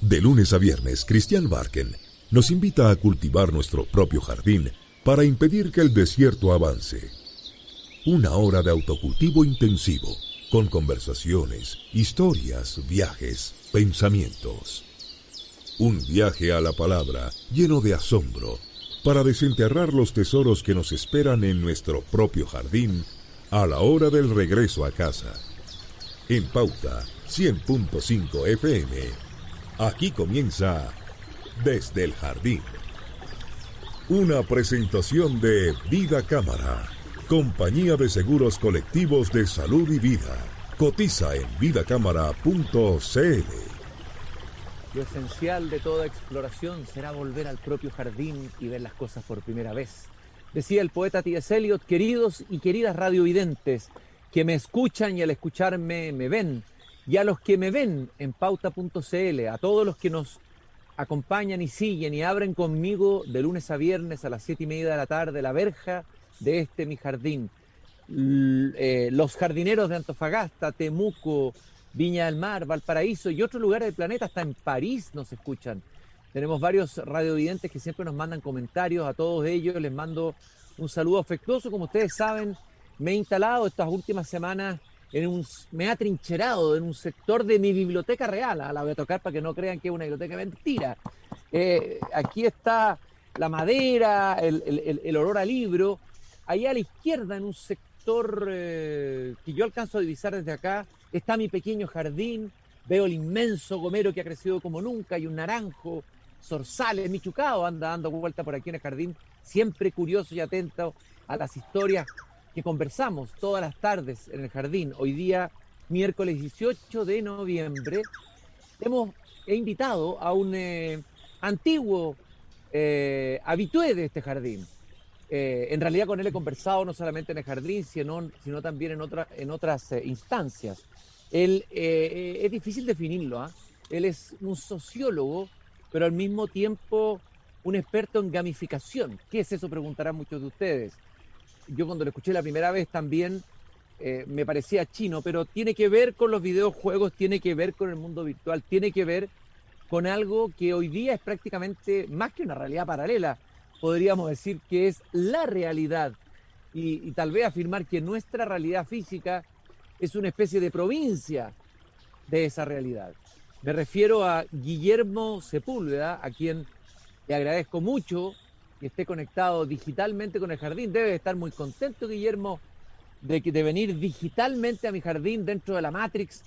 De lunes a viernes, Cristian Barken nos invita a cultivar nuestro propio jardín para impedir que el desierto avance. Una hora de autocultivo intensivo, con conversaciones, historias, viajes, pensamientos. Un viaje a la palabra lleno de asombro para desenterrar los tesoros que nos esperan en nuestro propio jardín a la hora del regreso a casa. En Pauta 100.5 FM, aquí comienza Desde el Jardín. Una presentación de Vida Cámara, compañía de seguros colectivos de salud y vida. Cotiza en vidacámara.cl. Lo esencial de toda exploración será volver al propio jardín y ver las cosas por primera vez. Decía el poeta T.S. Eliot: queridos y queridas radiovidentes, que me escuchan y al escucharme me ven, y a los que me ven en pauta.cl, a todos los que nos acompañan y siguen y abren conmigo de lunes a viernes a las 7:30 de la tarde la verja de este mi jardín. Los jardineros de Antofagasta, Temuco, Viña del Mar, Valparaíso y otros lugares del planeta, hasta en París nos escuchan. Tenemos varios radiovidentes que siempre nos mandan comentarios. A todos ellos les mando un saludo afectuoso. Como ustedes saben, me he instalado estas últimas semanas me he atrincherado en un sector de mi biblioteca real. La voy a tocar para que no crean que es una biblioteca mentira. Aquí está la madera, el olor a libro. Allá a la izquierda, en un sector que yo alcanzo a divisar desde acá, está mi pequeño jardín. Veo el inmenso gomero que ha crecido como nunca, y un naranjo, zorzales, michucao anda dando vuelta por aquí en el jardín, siempre curioso y atento a las historias que conversamos todas las tardes en el jardín. Hoy día, miércoles 18 de noviembre, he invitado a un antiguo habitué de este jardín. En realidad con él he conversado no solamente en el jardín, sino también en otras instancias. Él es difícil definirlo, ¿eh? Él es un sociólogo, pero al mismo tiempo un experto en gamificación. ¿Qué es eso?, preguntarán muchos de ustedes. Yo cuando lo escuché la primera vez también me parecía chino, pero tiene que ver con los videojuegos, tiene que ver con el mundo virtual, tiene que ver con algo que hoy día es prácticamente más que una realidad paralela. Podríamos decir que es la realidad y tal vez afirmar que nuestra realidad física es una especie de provincia de esa realidad. Me refiero a Guillermo Sepúlveda, a quien le agradezco mucho que esté conectado digitalmente con el jardín. Debe estar muy contento, Guillermo, de venir digitalmente a mi jardín dentro de la Matrix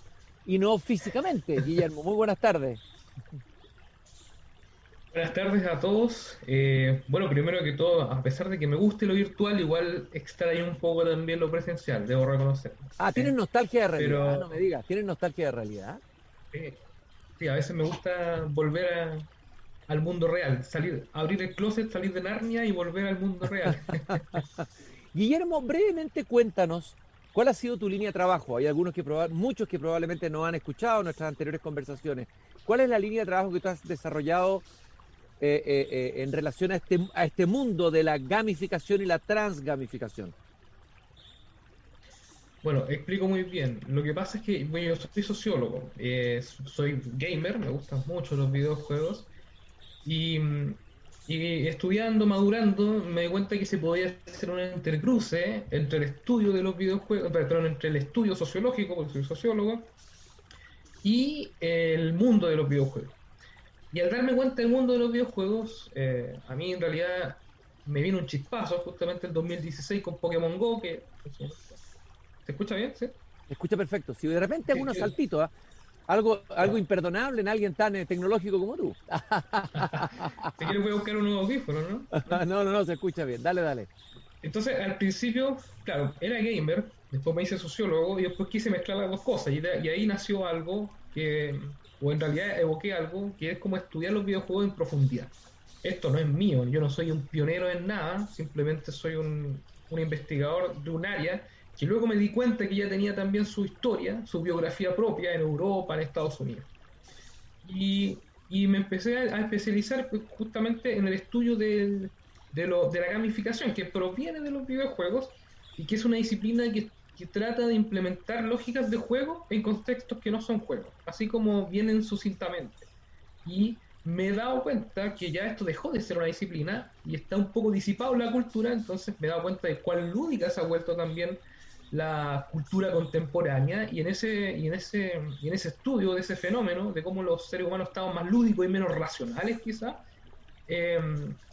y no físicamente. Guillermo, muy buenas tardes. Buenas tardes a todos. Bueno, primero que todo, a pesar de que me guste lo virtual, igual extraño un poco también lo presencial, debo reconocer. ¿Tienes nostalgia de realidad? Pero, No me digas, ¿tienes nostalgia de realidad? sí, a veces me gusta volver al mundo real, abrir el closet, salir de Narnia y volver al mundo real. Guillermo, brevemente cuéntanos cuál ha sido tu línea de trabajo. Hay muchos que probablemente no han escuchado nuestras anteriores conversaciones. ¿Cuál es la línea de trabajo que tú has desarrollado en relación a este mundo de la gamificación y la transgamificación? Bueno, explico muy bien. Lo que pasa es que bueno, yo soy sociólogo, soy gamer, me gustan mucho los videojuegos y, y estudiando, madurando, me di cuenta que se podía hacer un intercruce entre el estudio de los videojuegos, perdón, entre el estudio sociológico, porque soy sociólogo, y el mundo de los videojuegos. Y al darme cuenta del mundo de los videojuegos, a mí en realidad me vino un chispazo justamente en 2016 con Pokémon Go, que... ¿Se escucha bien? ¿Sí? Se escucha perfecto. Si de repente algunos Sí. saltitos, ¿eh? Algo imperdonable en alguien tan tecnológico como tú. Si quieres voy a buscar unos audífonos, ¿no? No, se escucha bien. Dale. Entonces, al principio, claro, era gamer, después me hice sociólogo y después quise mezclar las dos cosas. Y ahí nació algo que, o en realidad evoqué algo, que es como estudiar los videojuegos en profundidad. Esto no es mío, yo no soy un pionero en nada, simplemente soy un investigador de un área que luego me di cuenta que ya tenía también su historia, su biografía propia en Europa, en Estados Unidos. Y, y me empecé a especializar pues, justamente en el estudio de la gamificación, que proviene de los videojuegos y que es una disciplina que trata de implementar lógicas de juego en contextos que no son juegos, así como vienen sucintamente. y me he dado cuenta que ya esto dejó de ser una disciplina y está un poco disipado en la cultura, entonces me he dado cuenta de cuán lúdica se ha vuelto también la cultura contemporánea y en ese estudio de ese fenómeno, de cómo los seres humanos estaban más lúdicos y menos racionales quizás, eh,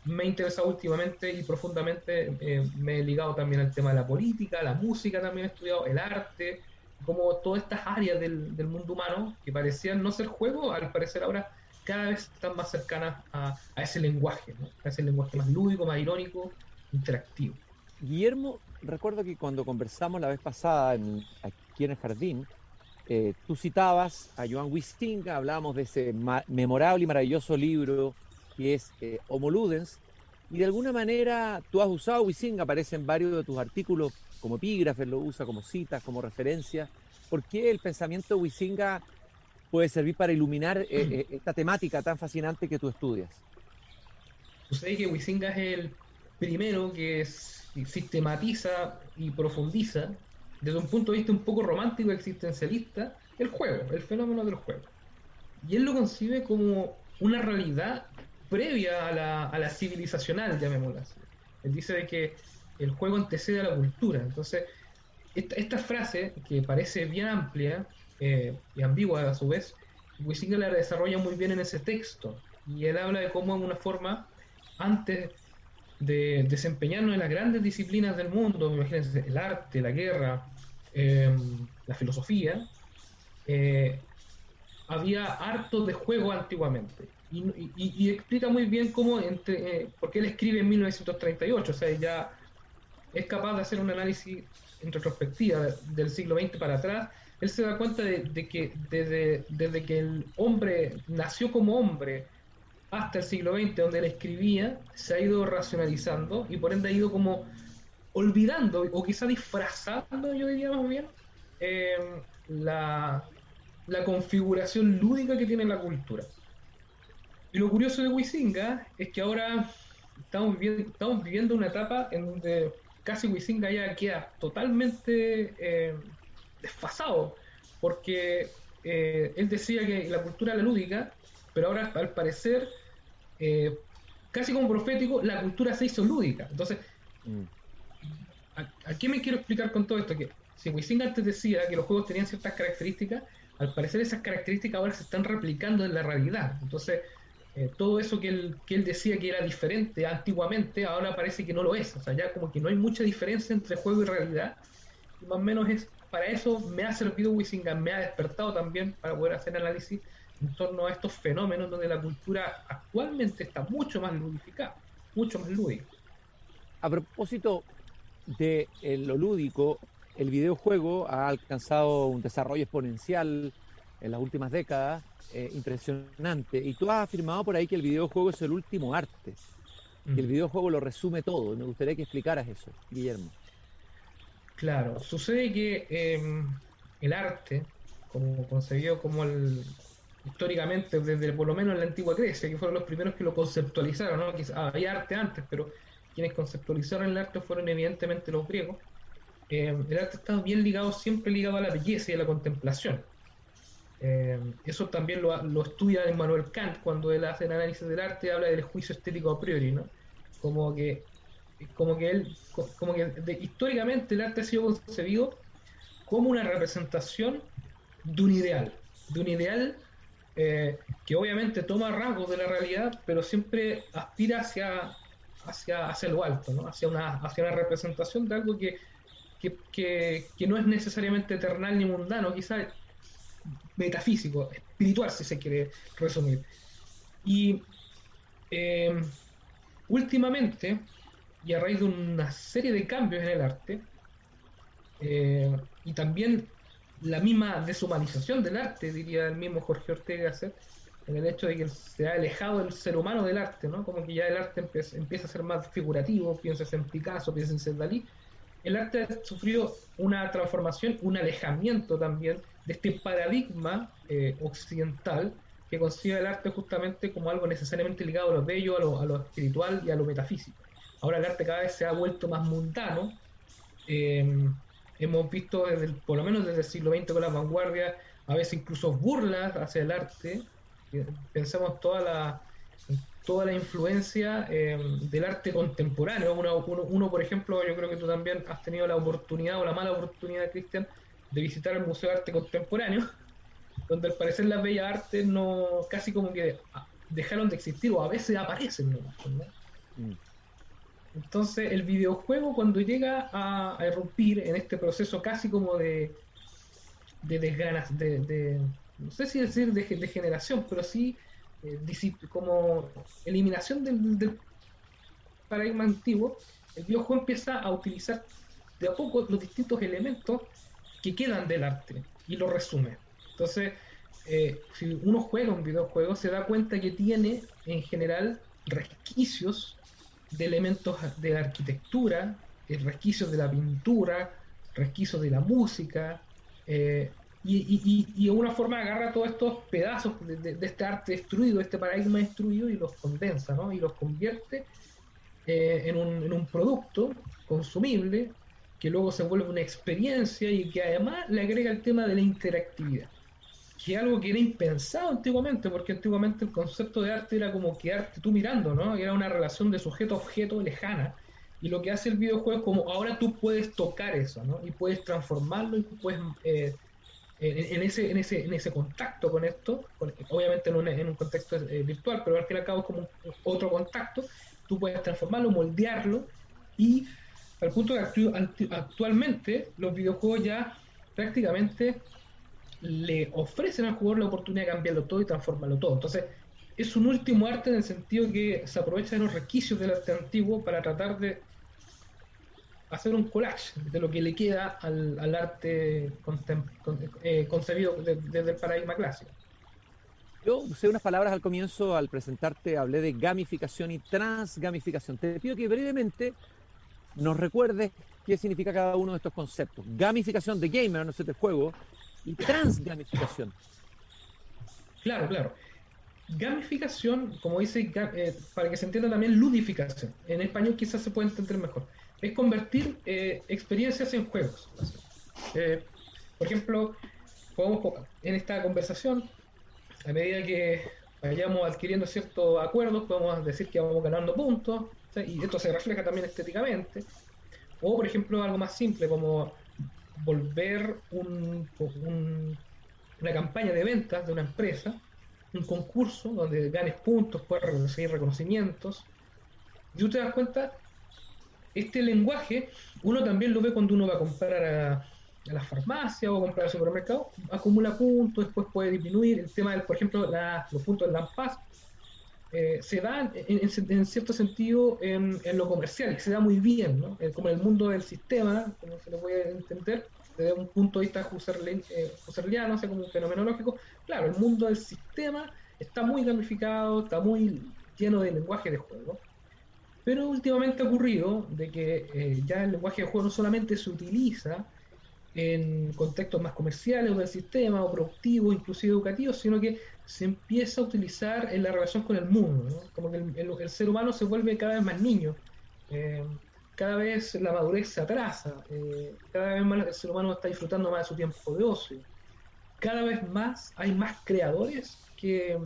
me he interesado últimamente y profundamente, me he ligado también al tema de la política, la música también he estudiado, el arte, como todas estas áreas del mundo humano que parecían no ser juego, al parecer ahora cada vez están más cercanas a ese lenguaje, ¿no? A ese lenguaje más lúdico, más irónico, interactivo. Guillermo, recuerdo que cuando conversamos la vez pasada aquí en el jardín, tú citabas a Joan Huizinga, hablábamos de ese memorable y maravilloso libro que es Homo Ludens, y de alguna manera tú has usado Huizinga, aparece en varios de tus artículos como epígrafes, lo usa como citas, como referencia. ¿Por qué el pensamiento de Huizinga puede servir para iluminar esta temática tan fascinante que tú estudias? Sucede que Huizinga es el primero que sistematiza y profundiza desde un punto de vista un poco romántico y existencialista el juego, el fenómeno del juego. Y él lo concibe como una realidad previa a la civilizacional, llamémosla así. Él dice de que el juego antecede a la cultura. Entonces, esta frase, que parece bien amplia y ambigua a su vez, Huizinga la desarrolla muy bien en ese texto. Y él habla de cómo en una forma, antes de desempeñarnos en las grandes disciplinas del mundo, imagínense, el arte, la guerra, la filosofía, había harto de juego antiguamente. Y explica muy bien cómo, porque él escribe en 1938, o sea, ya es capaz de hacer un análisis en retrospectiva del siglo XX para atrás. Él se da cuenta de que desde que el hombre nació como hombre hasta el siglo XX, donde él escribía, se ha ido racionalizando y por ende ha ido como olvidando o quizá disfrazando, yo diría más bien, eh, la, la configuración lúdica que tiene la cultura. Y lo curioso de Huizinga es que ahora estamos viviendo una etapa en donde casi Huizinga ya queda totalmente desfasado, porque él decía que la cultura era lúdica, pero ahora al parecer, casi como profético, la cultura se hizo lúdica. Entonces, ¿a qué me quiero explicar con todo esto? Que si Huizinga antes decía que los juegos tenían ciertas características, al parecer esas características ahora se están replicando en la realidad. Entonces, todo eso que él decía que era diferente antiguamente, ahora parece que no lo es. O sea, ya como que no hay mucha diferencia entre juego y realidad. Y más o menos para eso me ha servido Huizinga, me ha despertado también para poder hacer análisis en torno a estos fenómenos donde la cultura actualmente está mucho más ludificada, mucho más lúdica. A propósito de lo lúdico, el videojuego ha alcanzado un desarrollo exponencial en las últimas décadas, impresionante. Y tú has afirmado por ahí que el videojuego es el último arte, que el videojuego lo resume todo. Me gustaría que explicaras eso, Guillermo. Claro, sucede que el arte, como concebido como históricamente, desde por lo menos en la antigua Grecia, que fueron los primeros que lo conceptualizaron, ¿no? Había arte antes, pero quienes conceptualizaron el arte fueron evidentemente los griegos. El arte está bien ligado, siempre ligado a la belleza y a la contemplación. Eso también lo estudia Immanuel Kant cuando él hace el análisis del arte, habla del juicio estético a priori, ¿no? Como que históricamente el arte ha sido concebido como una representación de un ideal que obviamente toma rasgos de la realidad, pero siempre aspira hacia lo alto, ¿no? Hacia una representación de algo que no es necesariamente eternal ni mundano, quizás metafísico, espiritual, si se quiere resumir. Y últimamente, y a raíz de una serie de cambios en el arte, y también la misma deshumanización del arte, diría el mismo Jorge Ortega Gasset, en el hecho de que se ha alejado el ser humano del arte, ¿no? Como que ya el arte empieza a ser más figurativo, piensas en Picasso, piensas en Dalí. El arte ha sufrido una transformación, un alejamiento también de este paradigma occidental que concibe el arte justamente como algo necesariamente ligado a lo bello, a lo espiritual y a lo metafísico. Ahora el arte cada vez se ha vuelto más mundano. Hemos visto por lo menos desde el siglo XX con la vanguardia, a veces incluso burlas hacia el arte, Pensemos toda la influencia del arte contemporáneo. Uno, por ejemplo, yo creo que tú también has tenido la oportunidad o la mala oportunidad, Cristian, de visitar el Museo de Arte Contemporáneo, donde al parecer las bellas artes no, casi como que dejaron de existir o a veces aparecen, ¿no? Entonces el videojuego, cuando llega a irrumpir en este proceso casi como de desganas, no sé si decir de generación, pero sí como eliminación del paradigma antiguo, el videojuego empieza a utilizar de a poco los distintos elementos que quedan del arte y lo resume. Entonces, si uno juega un videojuego, se da cuenta que tiene en general resquicios de elementos de la arquitectura, resquicios de la pintura, resquicios de la música, y de una forma agarra todos estos pedazos de este arte destruido, este paradigma destruido, y los condensa, ¿no? Y los convierte en un producto consumible que luego se vuelve una experiencia y que además le agrega el tema de la interactividad, que es algo que era impensado antiguamente, porque antiguamente el concepto de arte era como quedarte tú mirando, ¿no? Era una relación de sujeto a objeto lejana, y lo que hace el videojuego es como ahora tú puedes tocar eso, ¿no? Y puedes transformarlo y puedes en ese contacto con esto, obviamente en un contexto virtual, pero al fin y al cabo es como otro contacto, tú puedes transformarlo, moldearlo, y al punto de actualmente los videojuegos ya prácticamente le ofrecen al jugador la oportunidad de cambiarlo todo y transformarlo todo. Entonces, es un último arte en el sentido que se aprovecha de los resquicios del arte antiguo para tratar de hacer un collage de lo que le queda al arte concebido desde el paradigma clásico. Yo usé unas palabras al comienzo, al presentarte, hablé de gamificación y transgamificación. Te pido que brevemente nos recuerdes qué significa cada uno de estos conceptos. Gamificación de gamer, no sé, de juego, y transgamificación. Claro. Gamificación, como dice, para que se entienda también, ludificación. En español quizás se puede entender mejor. Es convertir experiencias en juegos. Por ejemplo, en esta conversación, a medida que vayamos adquiriendo ciertos acuerdos, podemos decir que vamos ganando puntos, ¿sí? Y esto se refleja también estéticamente. O, por ejemplo, algo más simple, como volver una campaña de ventas de una empresa, un concurso donde ganes puntos, puedes recibir reconocimientos. Y tú te das cuenta, este lenguaje uno también lo ve cuando uno va a comprar a la farmacia o a comprar al supermercado, acumula puntos, después puede disminuir. El tema del, por ejemplo, los puntos del LAMPAS se dan en cierto sentido en lo comercial, y se da muy bien, ¿no? Como en el mundo del sistema, como se lo puede entender desde un punto de vista husserliano, o sea, como fenomenológico. Claro, el mundo del sistema está muy gamificado, está muy lleno de lenguaje de juego, pero últimamente ha ocurrido de que ya el lenguaje de juego no solamente se utiliza en contextos más comerciales o del sistema o productivos, inclusive educativos, sino que se empieza a utilizar en la relación con el mundo, ¿no? Como que el ser humano se vuelve cada vez más niño, cada vez la madurez se atrasa, cada vez más el ser humano está disfrutando más de su tiempo de ocio, cada vez más hay más creadores que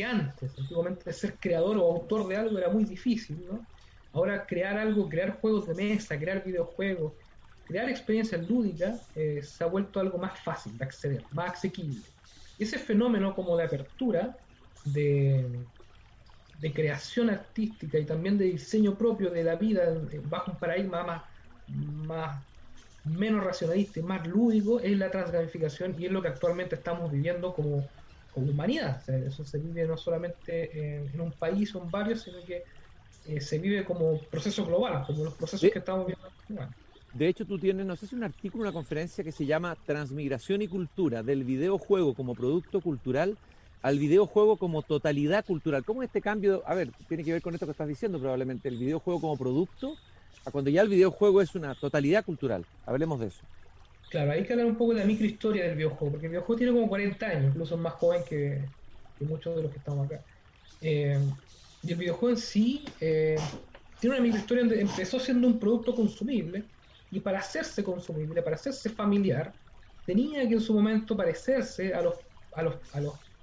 antes. Antiguamente ser creador o autor de algo era muy difícil, ¿no? Ahora crear algo, crear juegos de mesa, crear videojuegos, crear experiencias lúdicas se ha vuelto algo más fácil de acceder, más asequible. Ese fenómeno como de apertura, de creación artística y también de diseño propio de la vida bajo un paradigma menos racionalista y más lúdico, es la transgamificación, y es lo que actualmente estamos viviendo como humanidad. O sea, eso se vive no solamente en un país o en varios, sino que se vive como proceso global, como los procesos que estamos viendo. Bueno. De hecho, tú tienes, no sé si un artículo, una conferencia que se llama Transmigración y Cultura, del videojuego como producto cultural al videojuego como totalidad cultural. ¿Cómo este cambio, a ver, tiene que ver con esto que estás diciendo probablemente, el videojuego como producto, a cuando ya el videojuego es una totalidad cultural? Hablemos de eso. Claro, hay que hablar un poco de la microhistoria del videojuego, porque el videojuego tiene como 40 años, incluso es más joven que muchos de los que estamos acá. Y el videojuego en sí tiene una microhistoria donde empezó siendo un producto consumible, y para hacerse consumible, para hacerse familiar, tenía que en su momento parecerse a los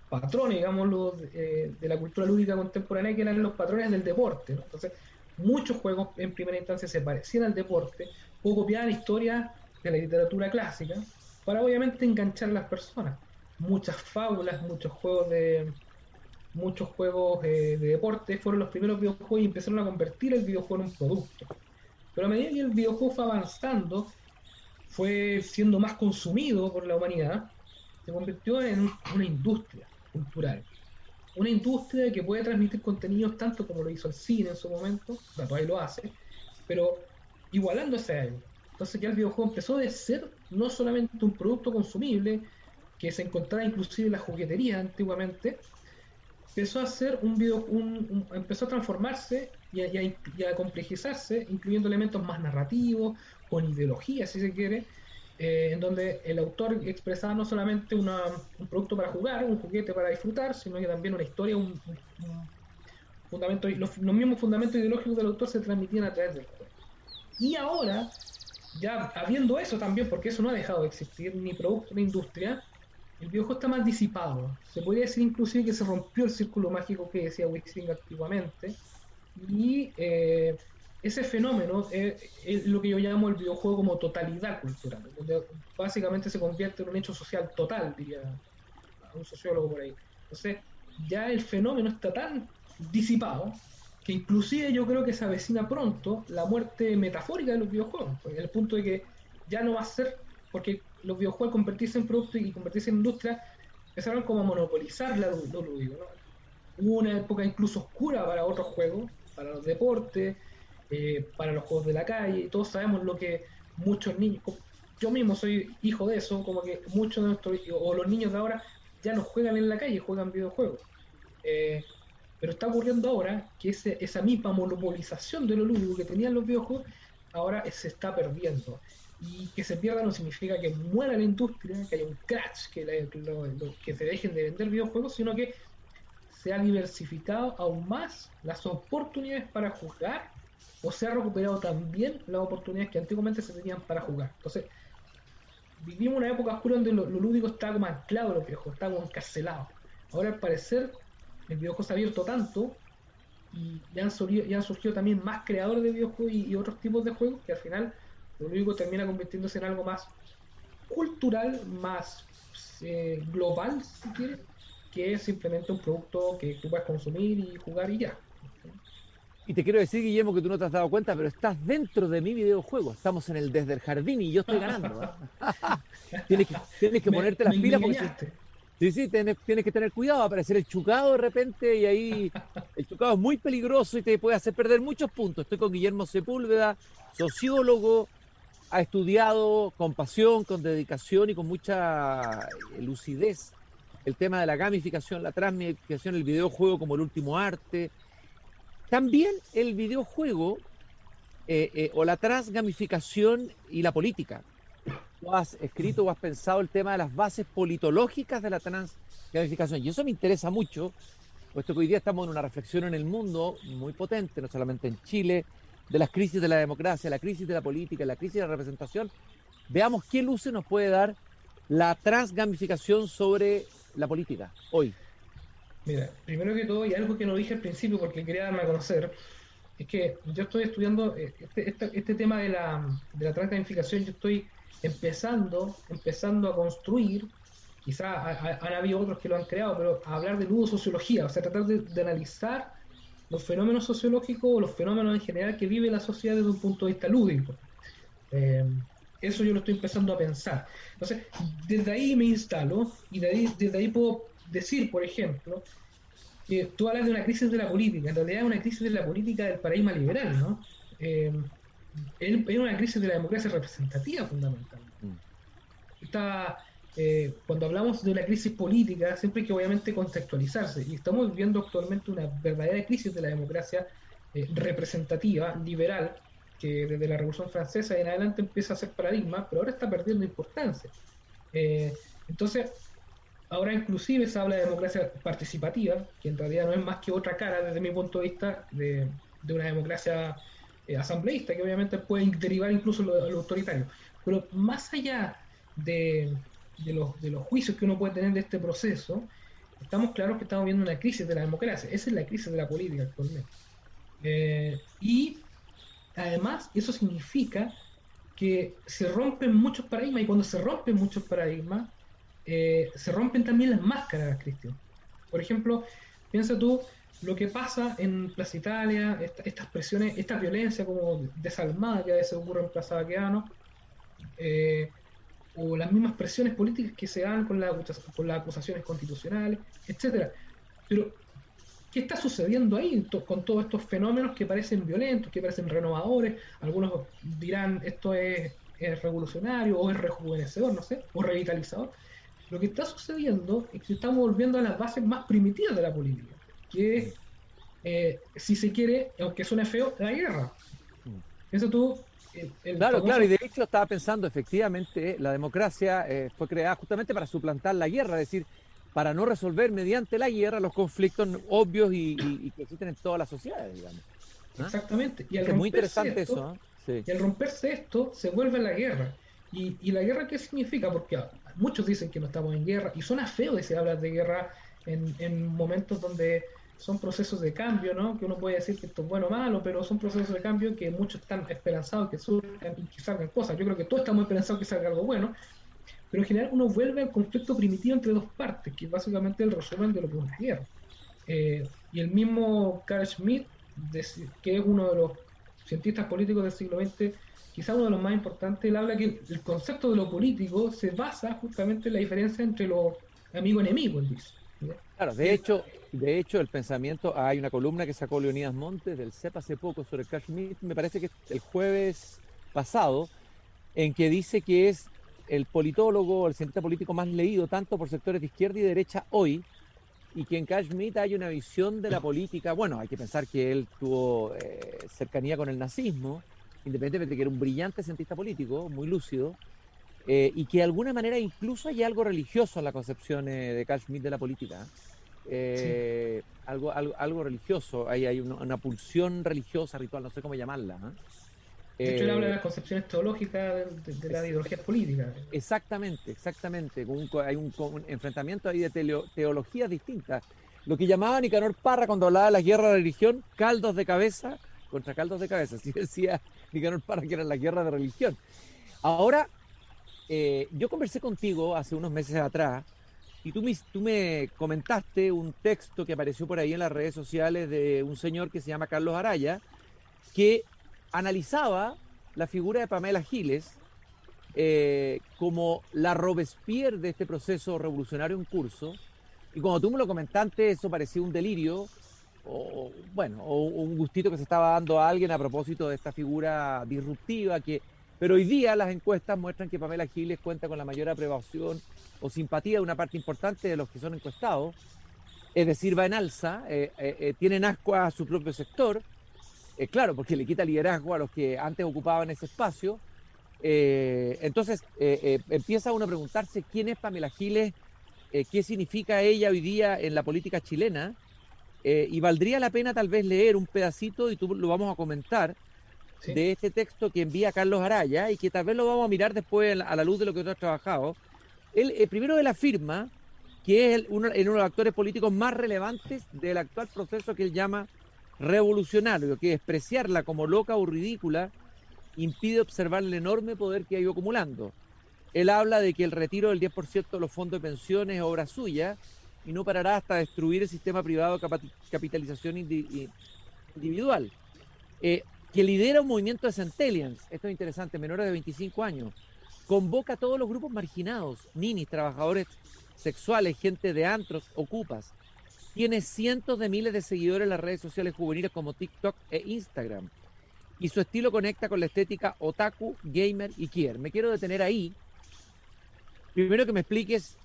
patrones, digámoslo, de la cultura lúdica contemporánea, que eran los patrones del deporte, ¿no? Entonces, muchos juegos en primera instancia se parecían al deporte, o copiaban historias de la literatura clásica, para obviamente enganchar a las personas. Muchas fábulas, muchos juegos de deporte fueron los primeros videojuegos y empezaron a convertir el videojuego en un producto. Pero a medida que el videojuego fue avanzando, fue siendo más consumido por la humanidad, se convirtió en una industria cultural. Una industria que puede transmitir contenidos tanto como lo hizo el cine en su momento, o sea, todavía lo hace, pero igualándose a él. Entonces ya el videojuego empezó de ser no solamente un producto consumible, que se encontraba inclusive en la juguetería antiguamente, empezó a ser empezó a transformarse y a complejizarse, incluyendo elementos más narrativos, con ideología, si se quiere, en donde el autor expresaba no solamente un producto para jugar, un juguete para disfrutar, sino que también una historia, un fundamento, los mismos fundamentos ideológicos del autor se transmitían a través del juego. Y ahora, ya habiendo eso también, porque eso no ha dejado de existir, ni producto ni industria, el videojuego está más disipado. Se podría decir inclusive que se rompió el círculo mágico que decía Wixing antiguamente. Y ese fenómeno es lo que yo llamo el videojuego como totalidad cultural, donde básicamente se convierte en un hecho social total, diría un sociólogo por ahí. Entonces, ya el fenómeno está tan disipado que inclusive yo creo que se avecina pronto la muerte metafórica de los videojuegos, en el punto de que ya no va a ser, porque los videojuegos al convertirse en producto y convertirse en industria empezaron como a monopolizar lo lúdico, ¿no? Hubo una época incluso oscura para otros juegos, para los deportes, para los juegos de la calle, y todos sabemos lo que muchos niños, yo mismo soy hijo de eso, como que muchos de nuestros, o los niños de ahora ya no juegan en la calle, juegan videojuegos. Pero está ocurriendo ahora que esa misma monopolización de lo lúdico que tenían los videojuegos ahora se está perdiendo. Y que se pierda no significa que muera la industria, que haya un crash, que se dejen de vender videojuegos, sino que se ha diversificado aún más las oportunidades para jugar, o se ha recuperado también las oportunidades que antiguamente se tenían para jugar. Entonces, vivimos una época oscura donde lo lúdico está como anclado a los videojuegos, está como encarcelado. Ahora, al parecer, el videojuego se ha abierto tanto y ya han surgido también más creadores de videojuegos y otros tipos de juegos, que al final lo lúdico termina convirtiéndose en algo más cultural, más global, si quieres, que es simplemente un producto que tú puedes consumir y jugar y ya. Y te quiero decir, Guillermo, que tú no te has dado cuenta, pero estás dentro de mi videojuego. Estamos en el Desde el Jardín y yo estoy ganando, ¿eh? Tienes que ponerte las pilas porque sí, tienes que tener cuidado, va a aparecer el chucado de repente y ahí el chucado es muy peligroso y te puede hacer perder muchos puntos. Estoy con Guillermo Sepúlveda, sociólogo, ha estudiado con pasión, con dedicación y con mucha lucidez el tema de la gamificación, la transmediación, el videojuego como el último arte. También el videojuego o la transgamificación y la política. Tú has escrito o has pensado el tema de las bases politológicas de la transgamificación y eso me interesa mucho, puesto que hoy día estamos en una reflexión en el mundo muy potente, no solamente en Chile, de las crisis de la democracia, la crisis de la política, la crisis de la representación. Veamos qué luces nos puede dar la transgamificación sobre la política hoy. Mira, primero que todo, y algo que no dije al principio porque quería darme a conocer, es que yo estoy estudiando este tema de la transgamificación. Yo estoy empezando a construir, quizás han habido otros que lo han creado, pero a hablar de ludosociología, o sea, tratar de analizar los fenómenos sociológicos o los fenómenos en general que vive la sociedad desde un punto de vista lúdico. Eso yo lo estoy empezando a pensar. Entonces, desde ahí me instalo y desde ahí puedo decir, por ejemplo, que tú hablas de una crisis de la política. En realidad es una crisis de la política del paradigma liberal, ¿no? Es una crisis de la democracia representativa, fundamentalmente. Cuando hablamos de una crisis política, siempre hay que obviamente contextualizarse, y estamos viviendo actualmente una verdadera crisis de la democracia representativa, liberal, que desde la Revolución Francesa en adelante empieza a ser paradigma, pero ahora está perdiendo importancia. Entonces, ahora inclusive se habla de democracia participativa, que en realidad no es más que otra cara, desde mi punto de vista, de una democracia asambleísta, que obviamente puede derivar incluso lo autoritario. Pero más allá de los juicios que uno puede tener de este proceso, estamos claros que estamos viendo una crisis de la democracia. Esa es la crisis de la política actualmente. Y además, eso significa que se rompen muchos paradigmas, y cuando se rompen muchos paradigmas, se rompen también las máscaras, Cristian. Por ejemplo, piensa tú lo que pasa en Plaza Italia, estas presiones, esta violencia como desalmada que a veces ocurre en Plaza Baquedano, o las mismas presiones políticas que se dan con con las acusaciones constitucionales, etcétera. Pero, ¿qué está sucediendo ahí con todos estos fenómenos que parecen violentos, que parecen renovadores? Algunos dirán esto es revolucionario o es rejuvenecedor, no sé, o revitalizador. Lo que está sucediendo es que estamos volviendo a las bases más primitivas de la política, que es, si se quiere, aunque suene feo, la guerra. Eso tú, Claro, famoso... claro, y de hecho estaba pensando, efectivamente, la democracia fue creada justamente para suplantar la guerra, es decir, para no resolver mediante la guerra los conflictos obvios y que existen en todas las sociedades, digamos. ¿Ah? Exactamente. Es muy interesante eso, ¿eh? Sí. Y al romperse esto, se vuelve la guerra. ¿Y la guerra qué significa? Porque muchos dicen que no estamos en guerra, y suena feo de se habla de guerra en momentos donde son procesos de cambio, ¿no? Que uno puede decir que esto es bueno o malo, pero son procesos de cambio que muchos están esperanzados que surjan y que salgan cosas. Yo creo que todos estamos esperanzados que salga algo bueno, pero en general uno vuelve al conflicto primitivo entre dos partes, que es básicamente el resumen de lo que es una guerra. Y el mismo Carl Schmitt, que es uno de los cientistas políticos del siglo XX, quizá uno de los más importantes, él habla que el concepto de lo político se basa justamente en la diferencia entre los amigos y enemigos, él dice. Claro, de hecho, el pensamiento, hay una columna que sacó Leonidas Montes del CEP hace poco sobre Carl Schmitt, me parece que el jueves pasado, en que dice que es el politólogo, el cientista político más leído tanto por sectores de izquierda y derecha hoy, y que en Carl Schmitt hay una visión de la política. Bueno, hay que pensar que él tuvo cercanía con el nazismo, independientemente de que era un brillante cientista político, muy lúcido, y que de alguna manera incluso hay algo religioso en la concepción de Carl Schmitt de la política. Sí. Algo religioso, hay una pulsión religiosa, ritual, no sé cómo llamarla. De hecho, él habla de las concepciones teológicas de las ideologías políticas. Exactamente. Hay un enfrentamiento ahí de teologías distintas. Lo que llamaba Nicanor Parra cuando hablaba de la guerra de religión, caldos de cabeza contra caldos de cabeza. Así decía Nicanor Parra que era la guerra de religión. Ahora, yo conversé contigo hace unos meses atrás y tú me comentaste un texto que apareció por ahí en las redes sociales de un señor que se llama Carlos Araya, que analizaba la figura de Pamela Giles como la Robespierre de este proceso revolucionario en curso. Y cuando tú me lo comentaste, eso parecía un delirio, o un gustito que se estaba dando a alguien a propósito de esta figura disruptiva pero hoy día las encuestas muestran que Pamela Giles cuenta con la mayor aprobación o simpatía de una parte importante de los que son encuestados, es decir, va en alza, tienen asco a su propio sector, claro, porque le quita liderazgo a los que antes ocupaban ese espacio. Entonces, empieza uno a preguntarse quién es Pamela Giles, qué significa ella hoy día en la política chilena, y valdría la pena tal vez leer un pedacito, y tú lo vamos a comentar, ¿Sí? de este texto que envía Carlos Araya, y que tal vez lo vamos a mirar después a la luz de lo que tú has trabajado. Primero él afirma que es uno de los actores políticos más relevantes del actual proceso que él llama revolucionario, que despreciarla como loca o ridícula impide observar el enorme poder que ha ido acumulando. Él habla de que el retiro del 10% de los fondos de pensiones es obra suya y no parará hasta destruir el sistema privado de capitalización individual. Que lidera un movimiento de centennials, esto es interesante, menores de 25 años, convoca a todos los grupos marginados, ninis, trabajadores sexuales, gente de antros, ocupas. Tiene cientos de miles de seguidores en las redes sociales juveniles como TikTok e Instagram. Y su estilo conecta con la estética otaku, gamer y queer. Me quiero detener ahí. Primero que me expliques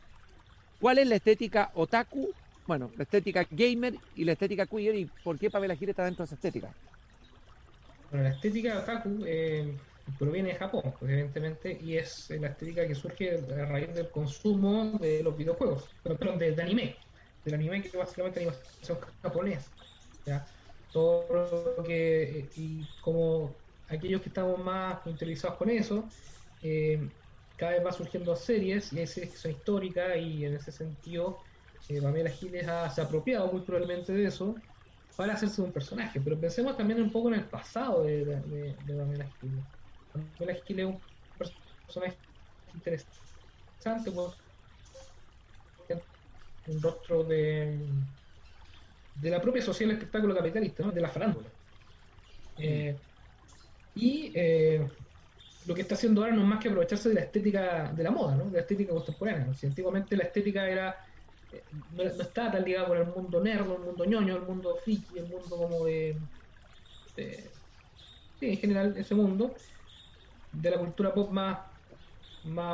cuál es la estética otaku, bueno, la estética gamer y la estética queer, y por qué Pamela Giles está dentro de esa estética. Bueno, la estética otaku proviene de Japón, pues, evidentemente, y es la estética que surge a raíz del consumo de los videojuegos, perdón, de anime, del anime, que básicamente es animación japonesa, ¿ya? Todo lo que, y como aquellos que estamos más interesados con eso, cada vez va surgiendo series, y hay series que son históricas, y en ese sentido Pamela Giles se ha apropiado muy probablemente de eso para hacerse un personaje. Pero pensemos también un poco en el pasado de Pamela Giles. Pamela Giles es un personaje interesante, pues, un rostro de la propia sociedad del espectáculo capitalista, ¿no? De la farándula. Y lo que está haciendo ahora no es más que aprovecharse de la estética de la moda, ¿no? De la estética contemporánea, ¿no? Si antiguamente la estética era no estaba tan ligada con el mundo nerd, el mundo ñoño, el mundo friki, el mundo como de sí, en general ese mundo de la cultura pop más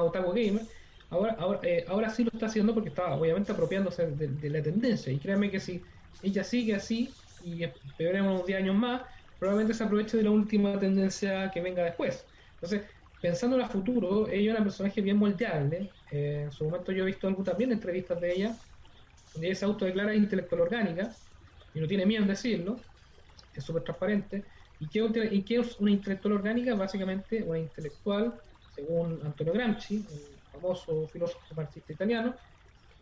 otaku gamer. Ahora sí lo está haciendo porque está obviamente apropiándose de la tendencia. Y créanme que si ella sigue así y esperemos unos 10 años más, probablemente se aproveche de la última tendencia que venga después. Entonces, pensando en el futuro, ella es una personaje bien moldeable. En su momento yo he visto algo también entrevistas de ella, donde ella se autodeclara intelectual orgánica y no tiene miedo en decirlo, es súper transparente. ¿Y qué es una intelectual orgánica? Básicamente una intelectual, según Antonio Gramsci, el famoso filósofo marxista italiano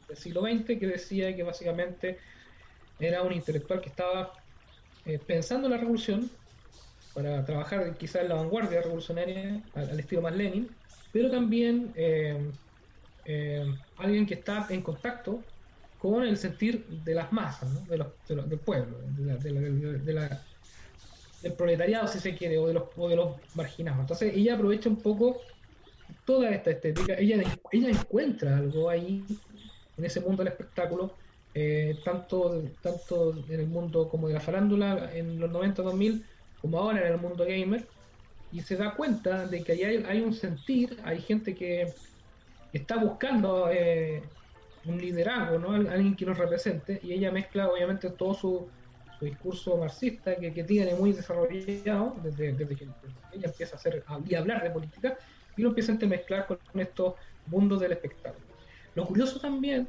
del siglo XX, que decía que básicamente era un intelectual que estaba pensando en la revolución para trabajar quizás en la vanguardia revolucionaria al estilo más Lenin, pero también alguien que está en contacto con el sentir de las masas, ¿no? Del pueblo, del proletariado, si se quiere, o de los marginados. Entonces ella aprovecha un poco toda esta estética, ella encuentra algo ahí en ese mundo del espectáculo, tanto en el mundo como de la farándula en los 90-2000, como ahora en el mundo gamer, y se da cuenta de que ahí hay un sentir, hay gente que está buscando un liderazgo, ¿no? Alguien que los represente, y ella mezcla obviamente todo su discurso marxista que tiene muy desarrollado desde que ella empieza a hacer y hablar de política, y lo empieza a mezclar con estos mundos del espectáculo. Lo curioso también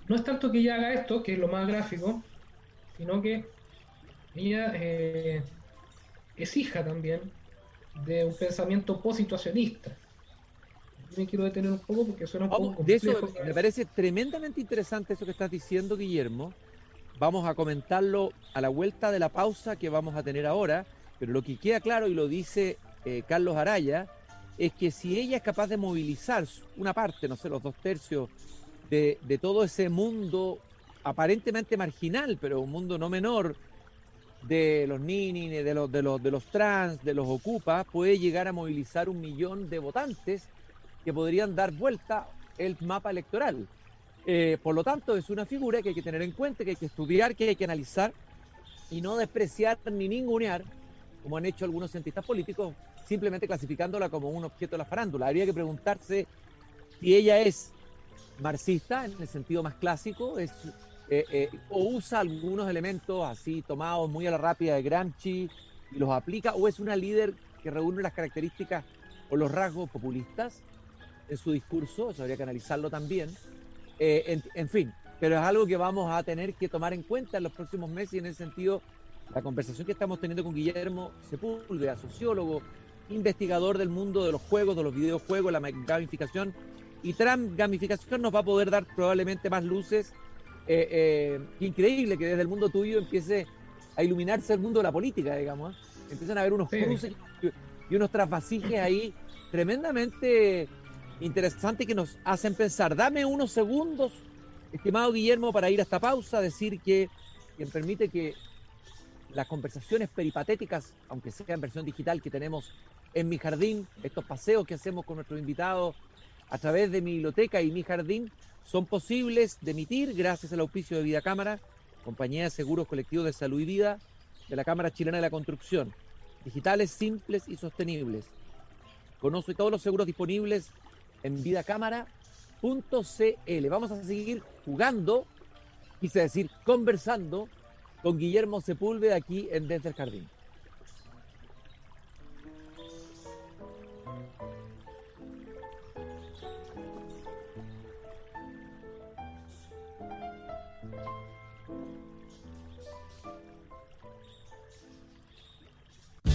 no es tanto que ella haga esto, que es lo más gráfico, sino que ella es hija también de un pensamiento posituacionista. Me quiero detener un poco porque suena un poco Vamos, de eso complejo. me parece tremendamente interesante eso que estás diciendo, Guillermo. Vamos a comentarlo a la vuelta de la pausa que vamos a tener ahora, pero lo que queda claro, y lo dice Carlos Araya, es que si ella es capaz de movilizar una parte, no sé, los 2/3 de todo ese mundo aparentemente marginal, pero un mundo no menor, de los ninis, de los trans, de los ocupas, puede llegar a movilizar 1 millón de votantes que podrían dar vuelta el mapa electoral. Por lo tanto, es una figura que hay que tener en cuenta, que hay que estudiar, que hay que analizar y no despreciar ni ningunear, como han hecho algunos cientistas políticos, simplemente clasificándola como un objeto de la farándula. Habría que preguntarse si ella es marxista en el sentido más clásico, o usa algunos elementos así tomados muy a la rápida de Gramsci y los aplica, o es una líder que reúne las características o los rasgos populistas en su discurso. Eso habría que analizarlo también. En fin, pero es algo que vamos a tener que tomar en cuenta en los próximos meses, y en ese sentido la conversación que estamos teniendo con Guillermo Sepúlveda, sociólogo, investigador del mundo de los juegos, de los videojuegos, la gamificación y transgamificación, nos va a poder dar probablemente más luces. Increíble que desde el mundo tuyo empiece a iluminarse el mundo de la política, digamos. Empiezan a haber unos Sí. cruces y unos trasvasijes ahí tremendamente interesantes que nos hacen pensar. Dame unos segundos, estimado Guillermo, para ir a esta pausa, decir que quien permite que las conversaciones peripatéticas, aunque sea en versión digital, que tenemos en Mi Jardín, estos paseos que hacemos con nuestros invitados a través de mi biblioteca y Mi Jardín, son posibles de emitir gracias al auspicio de Vida Cámara, compañía de seguros colectivos de salud y vida de la Cámara Chilena de la Construcción, digitales, simples y sostenibles. Conoce todos los seguros disponibles en vidacámara.cl. Vamos a seguir jugando, quise decir conversando, con Guillermo Sepúlveda aquí en Desde el Jardín.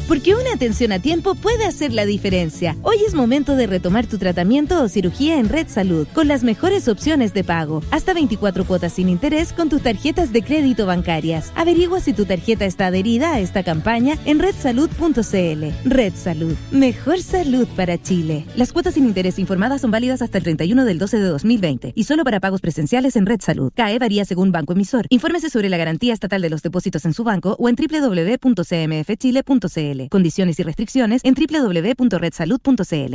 Porque una atención a tiempo puede hacer la diferencia. Hoy es momento de retomar tu tratamiento o cirugía en Red Salud, con las mejores opciones de pago. Hasta 24 cuotas sin interés con tus tarjetas de crédito bancarias. Averigua si tu tarjeta está adherida a esta campaña en redsalud.cl. Red Salud. Mejor salud para Chile. Las cuotas sin interés informadas son válidas hasta el 31 del 12 de 2020 y solo para pagos presenciales en Red Salud. CAE varía según banco emisor. Infórmese sobre la garantía estatal de los depósitos en su banco o en www.cmfchile.cl. Condiciones y restricciones en www.redsalud.cl.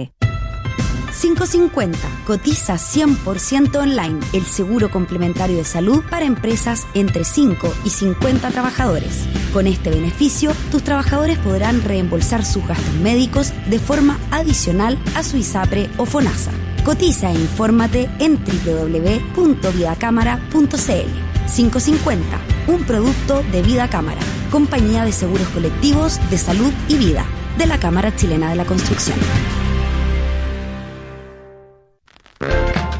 550. Cotiza 100% online. El seguro complementario de salud para empresas entre 5 y 50 trabajadores. Con este beneficio, tus trabajadores podrán reembolsar sus gastos médicos de forma adicional a su ISAPRE o FONASA. Cotiza e infórmate en www.vidacámara.cl. 550. Un producto de Vida Cámara, compañía de seguros colectivos de salud y vida de la Cámara Chilena de la Construcción.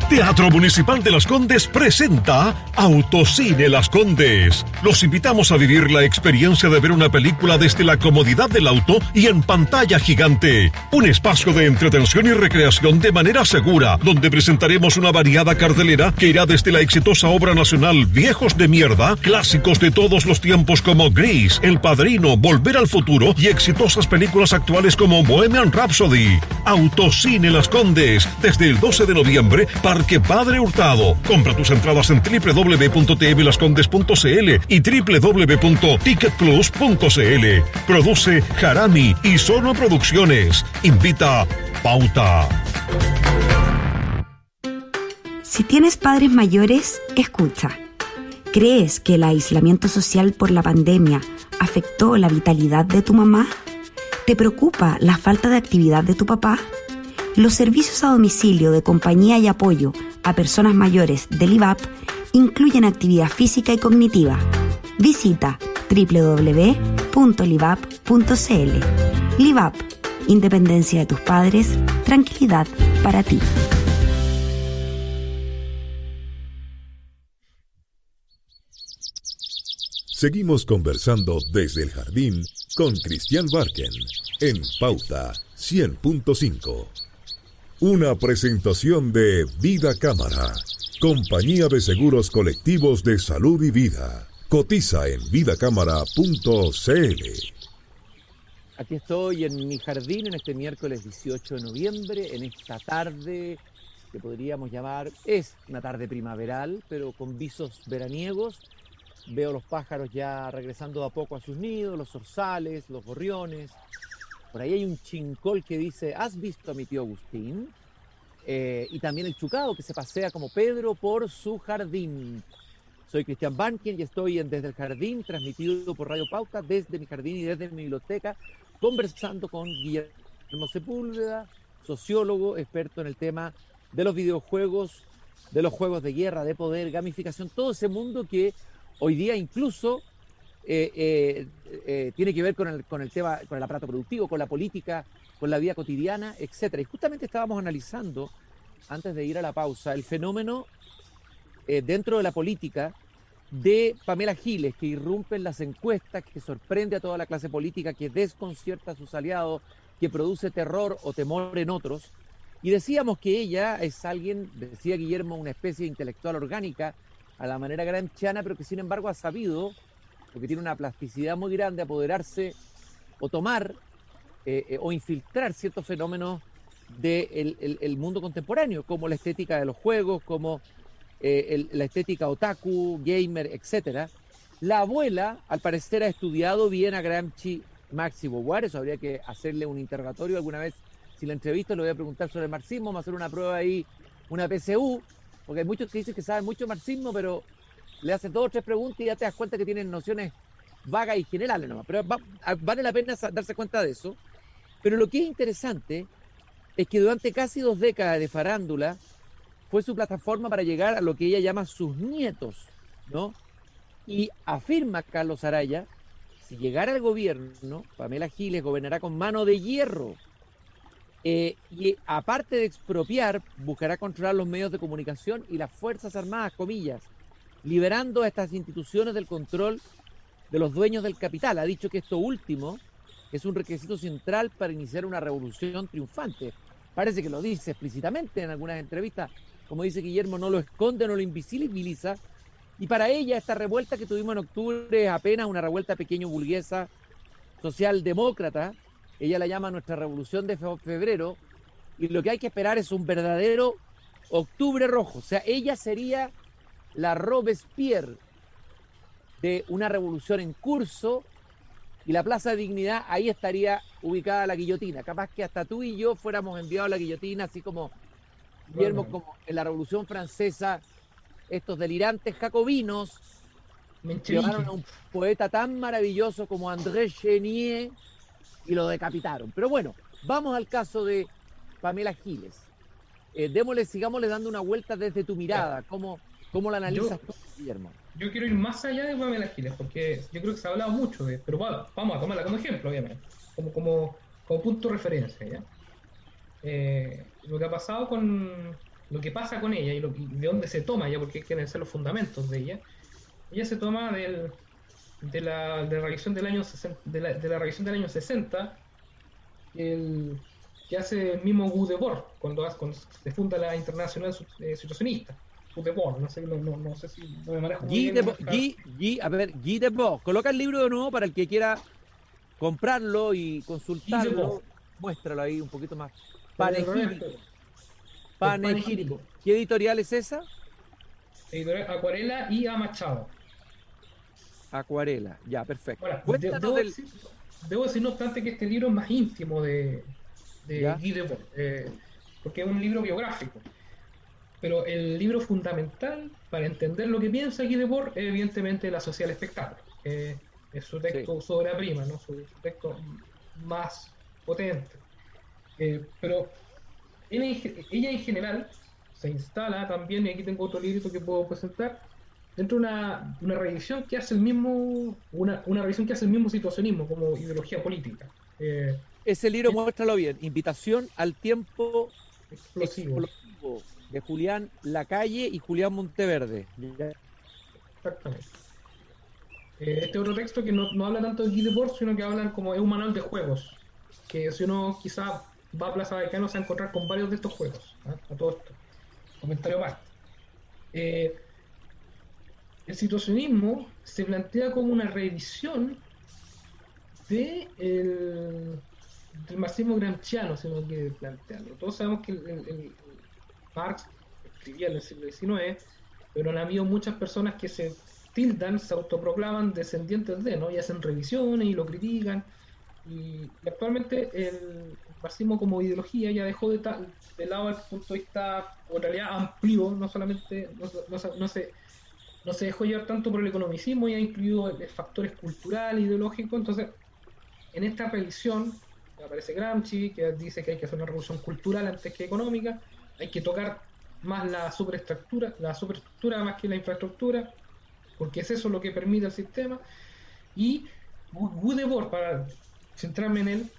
Teatro Municipal de Las Condes presenta Autocine Las Condes. Los invitamos a vivir la experiencia de ver una película desde la comodidad del auto y en pantalla gigante. Un espacio de entretención y recreación de manera segura, donde presentaremos una variada cartelera que irá desde la exitosa obra nacional Viejos de Mierda, clásicos de todos los tiempos como Gris, El Padrino, Volver al Futuro y exitosas películas actuales como Bohemian Rhapsody. Autocine Las Condes, desde el 12 de noviembre, Parque Padre Hurtado. Compra tus entradas en www.tvlascondes.cl y www.ticketplus.cl. Produce Jarami y Sono Producciones. Invita Pauta. Si tienes padres mayores, escucha. ¿Crees que el aislamiento social por la pandemia afectó la vitalidad de tu mamá? ¿Te preocupa la falta de actividad de tu papá? Los servicios a domicilio de compañía y apoyo a personas mayores del IVAP incluyen actividad física y cognitiva. Visita www.livap.cl. LIVAP, independencia de tus padres, tranquilidad para ti. Seguimos conversando desde el jardín con Cristian Barken en Pauta 100.5. Una presentación de Vida Cámara, compañía de seguros colectivos de salud y vida. Cotiza en vidacámara.cl. Aquí estoy en mi jardín en este miércoles 18 de noviembre, en esta tarde que podríamos llamar, es una tarde primaveral, pero con visos veraniegos. Veo los pájaros ya regresando a poco a sus nidos, los zorzales, los gorriones. Por ahí hay un chincol que dice, ¿has visto a mi tío Agustín? Y también el chucado que se pasea como Pedro por su jardín. Soy Cristian Barken y estoy Desde el Jardín, transmitido por Radio Pauta, desde mi jardín y desde mi biblioteca, conversando con Guillermo Sepúlveda, sociólogo, experto en el tema de los videojuegos, de los juegos de guerra, de poder, gamificación, todo ese mundo que hoy día incluso tiene que ver con el tema, con el aparato productivo, con la política, con la vida cotidiana, etcétera. Y justamente estábamos analizando, antes de ir a la pausa, el fenómeno dentro de la política de Pamela Giles, que irrumpe en las encuestas, que sorprende a toda la clase política, que desconcierta a sus aliados, que produce terror o temor en otros. Y decíamos que ella es alguien, decía Guillermo, una especie de intelectual orgánica, a la manera gramsciana, pero que sin embargo ha sabido, porque tiene una plasticidad muy grande, apoderarse o tomar o infiltrar ciertos fenómenos del mundo contemporáneo, como la estética de los juegos, como la estética otaku, gamer, etc. La abuela, al parecer, ha estudiado bien a Gramsci, Marx y Beauvoir. Eso habría que hacerle un interrogatorio alguna vez. Si la entrevisto, le voy a preguntar sobre el marxismo, vamos a hacer una prueba ahí, una PSU, porque hay muchos que dicen que saben mucho marxismo, pero le haces 2 o 3 preguntas y ya te das cuenta que tienen nociones vagas y generales nomás. Pero vale la pena darse cuenta de eso. Pero lo que es interesante es que durante casi 2 décadas de farándula fue su plataforma para llegar a lo que ella llama sus nietos, ¿no? Y afirma Carlos Araya, si llegara al gobierno, Pamela Giles gobernará con mano de hierro. Y aparte de expropiar, buscará controlar los medios de comunicación y las Fuerzas Armadas, comillas, liberando a estas instituciones del control de los dueños del capital. Ha dicho que esto último es un requisito central para iniciar una revolución triunfante. Parece que lo dice explícitamente en algunas entrevistas. Como dice Guillermo, no lo esconde, no lo invisibiliza. Y para ella, esta revuelta que tuvimos en octubre es apenas una revuelta pequeño burguesa, socialdemócrata. Ella la llama nuestra revolución de febrero. Y lo que hay que esperar es un verdadero octubre rojo. O sea, ella sería la Robespierre de una revolución en curso, y la Plaza de Dignidad, ahí estaría ubicada la guillotina. Capaz que hasta tú y yo fuéramos enviados a la guillotina, así como Guillermo, como en la Revolución Francesa, estos delirantes jacobinos llevaron a un poeta tan maravilloso como André Chénier y lo decapitaron. Pero bueno, vamos al caso de Pamela Giles. Sigámosle dando una vuelta desde tu mirada. ¿Cómo la analizas tú, Guillermo? Yo quiero ir más allá de Pamela Giles, porque yo creo que se ha hablado mucho de, pero bueno, vamos a tomarla como ejemplo, obviamente, como punto de referencia, ¿ya? Lo que ha pasado lo que pasa con ella y de dónde se toma ella, porque hay que ser los fundamentos de ella. Ella se toma de la revisión del año 60, de la revisión del año 60, que hace el mismo Guy Debord cuando se funda la Internacional Situacionista. No sé si no me manejo muy bien. Guy Debord, coloca el libro de nuevo para el que quiera comprarlo y consultarlo. Muéstralo ahí un poquito más. Panegírico. ¿Qué editorial es esa? Editorial Acuarela y A Machado. Acuarela, ya, perfecto. Bueno, debo decir, no obstante, que este libro es más íntimo de Guy Debord, porque es un libro biográfico. Pero el libro fundamental para entender lo que piensa Guy Debord es evidentemente La Sociedad del Espectáculo. Es su texto sobre prima, ¿no? Su texto más potente. Pero ella en general se instala también, y aquí tengo otro librito que puedo presentar, dentro de una revisión que hace una revisión que hace el mismo situacionismo como ideología política. Ese libro, muéstralo bien, Invitación al Tiempo Explosivo. De Julián Lacalle y Julián Monteverde. Exactamente. Este otro texto que no habla tanto de Guy Debord, sino que hablan como es un manual de juegos, que si uno quizá va a Plaza Baicano se va a encontrar con varios de estos juegos. A todo esto. Comentario más. El situacionismo se plantea como una revisión del marxismo gramsciano, si uno quiere plantearlo. Todos sabemos que el Marx escribía en el siglo XIX, pero han habido muchas personas que se autoproclaman descendientes de, ¿no? Y hacen revisiones y lo critican. Y actualmente el marxismo como ideología ya dejó de lado el punto de vista, o en realidad amplió, no solamente, no se dejó llevar tanto por el economicismo y ha incluido factores culturales, ideológicos. Entonces, en esta revisión aparece Gramsci, que dice que hay que hacer una revolución cultural antes que económica. Hay que tocar más la superestructura más que la infraestructura, porque es eso lo que permite el sistema. Y Guy Debord, para centrarme en él,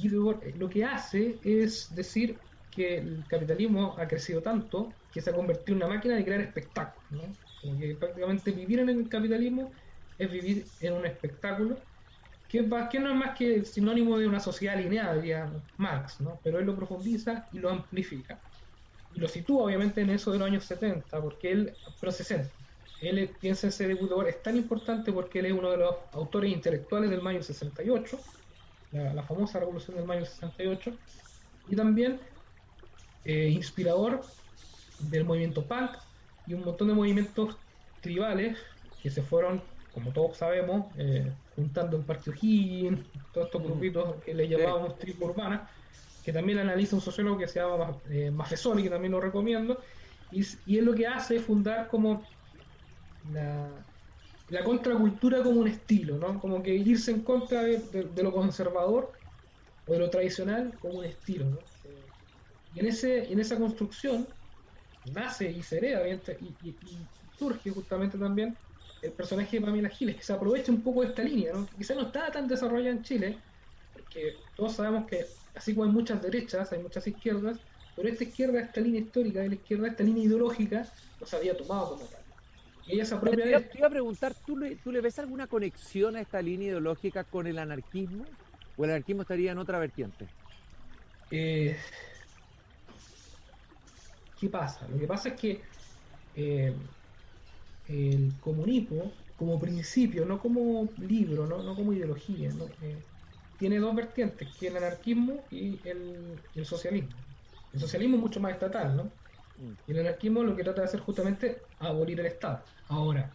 Guy Debord lo que hace es decir que el capitalismo ha crecido tanto que se ha convertido en una máquina de crear espectáculos, ¿no? Como que prácticamente vivir en el capitalismo es vivir en un espectáculo que no es más que el sinónimo de una sociedad alineada, diría Marx, ¿no? Pero él lo profundiza y lo amplifica. Y lo sitúa obviamente en eso de los años 70, pero 60. Él piensa en ese debutador, es tan importante porque él es uno de los autores intelectuales del mayo 68, la famosa revolución del mayo 68, y también inspirador del movimiento punk y un montón de movimientos tribales que se fueron, como todos sabemos, juntando en Parque O'Higgins, todos estos grupitos que le llamábamos tribus urbanas, que también analiza un sociólogo que se llama Maffesoni, que también lo recomiendo, y él lo que hace es fundar como la contracultura como un estilo, ¿no? Como que irse en contra de lo conservador o de lo tradicional como un estilo, ¿no? Y en esa construcción nace y se hereda y surge justamente también el personaje de Pamela Giles, que se aprovecha un poco de esta línea, ¿no? Que quizá no estaba tan desarrollada en Chile, porque todos sabemos que así como hay muchas derechas, hay muchas izquierdas, pero esta izquierda, esta línea histórica de la izquierda, esta línea ideológica, no se había tomado como tal. Y ella se apropia de esto. Te iba a preguntar, ¿tú le ves alguna conexión a esta línea ideológica con el anarquismo? ¿O el anarquismo estaría en otra vertiente? ¿Qué pasa? Lo que pasa es que el comunismo, como principio, no como libro, no como ideología, ¿no? Tiene dos vertientes, que es el anarquismo y el socialismo. El socialismo es mucho más estatal, ¿no? Y el anarquismo lo que trata de hacer justamente abolir el Estado. Ahora,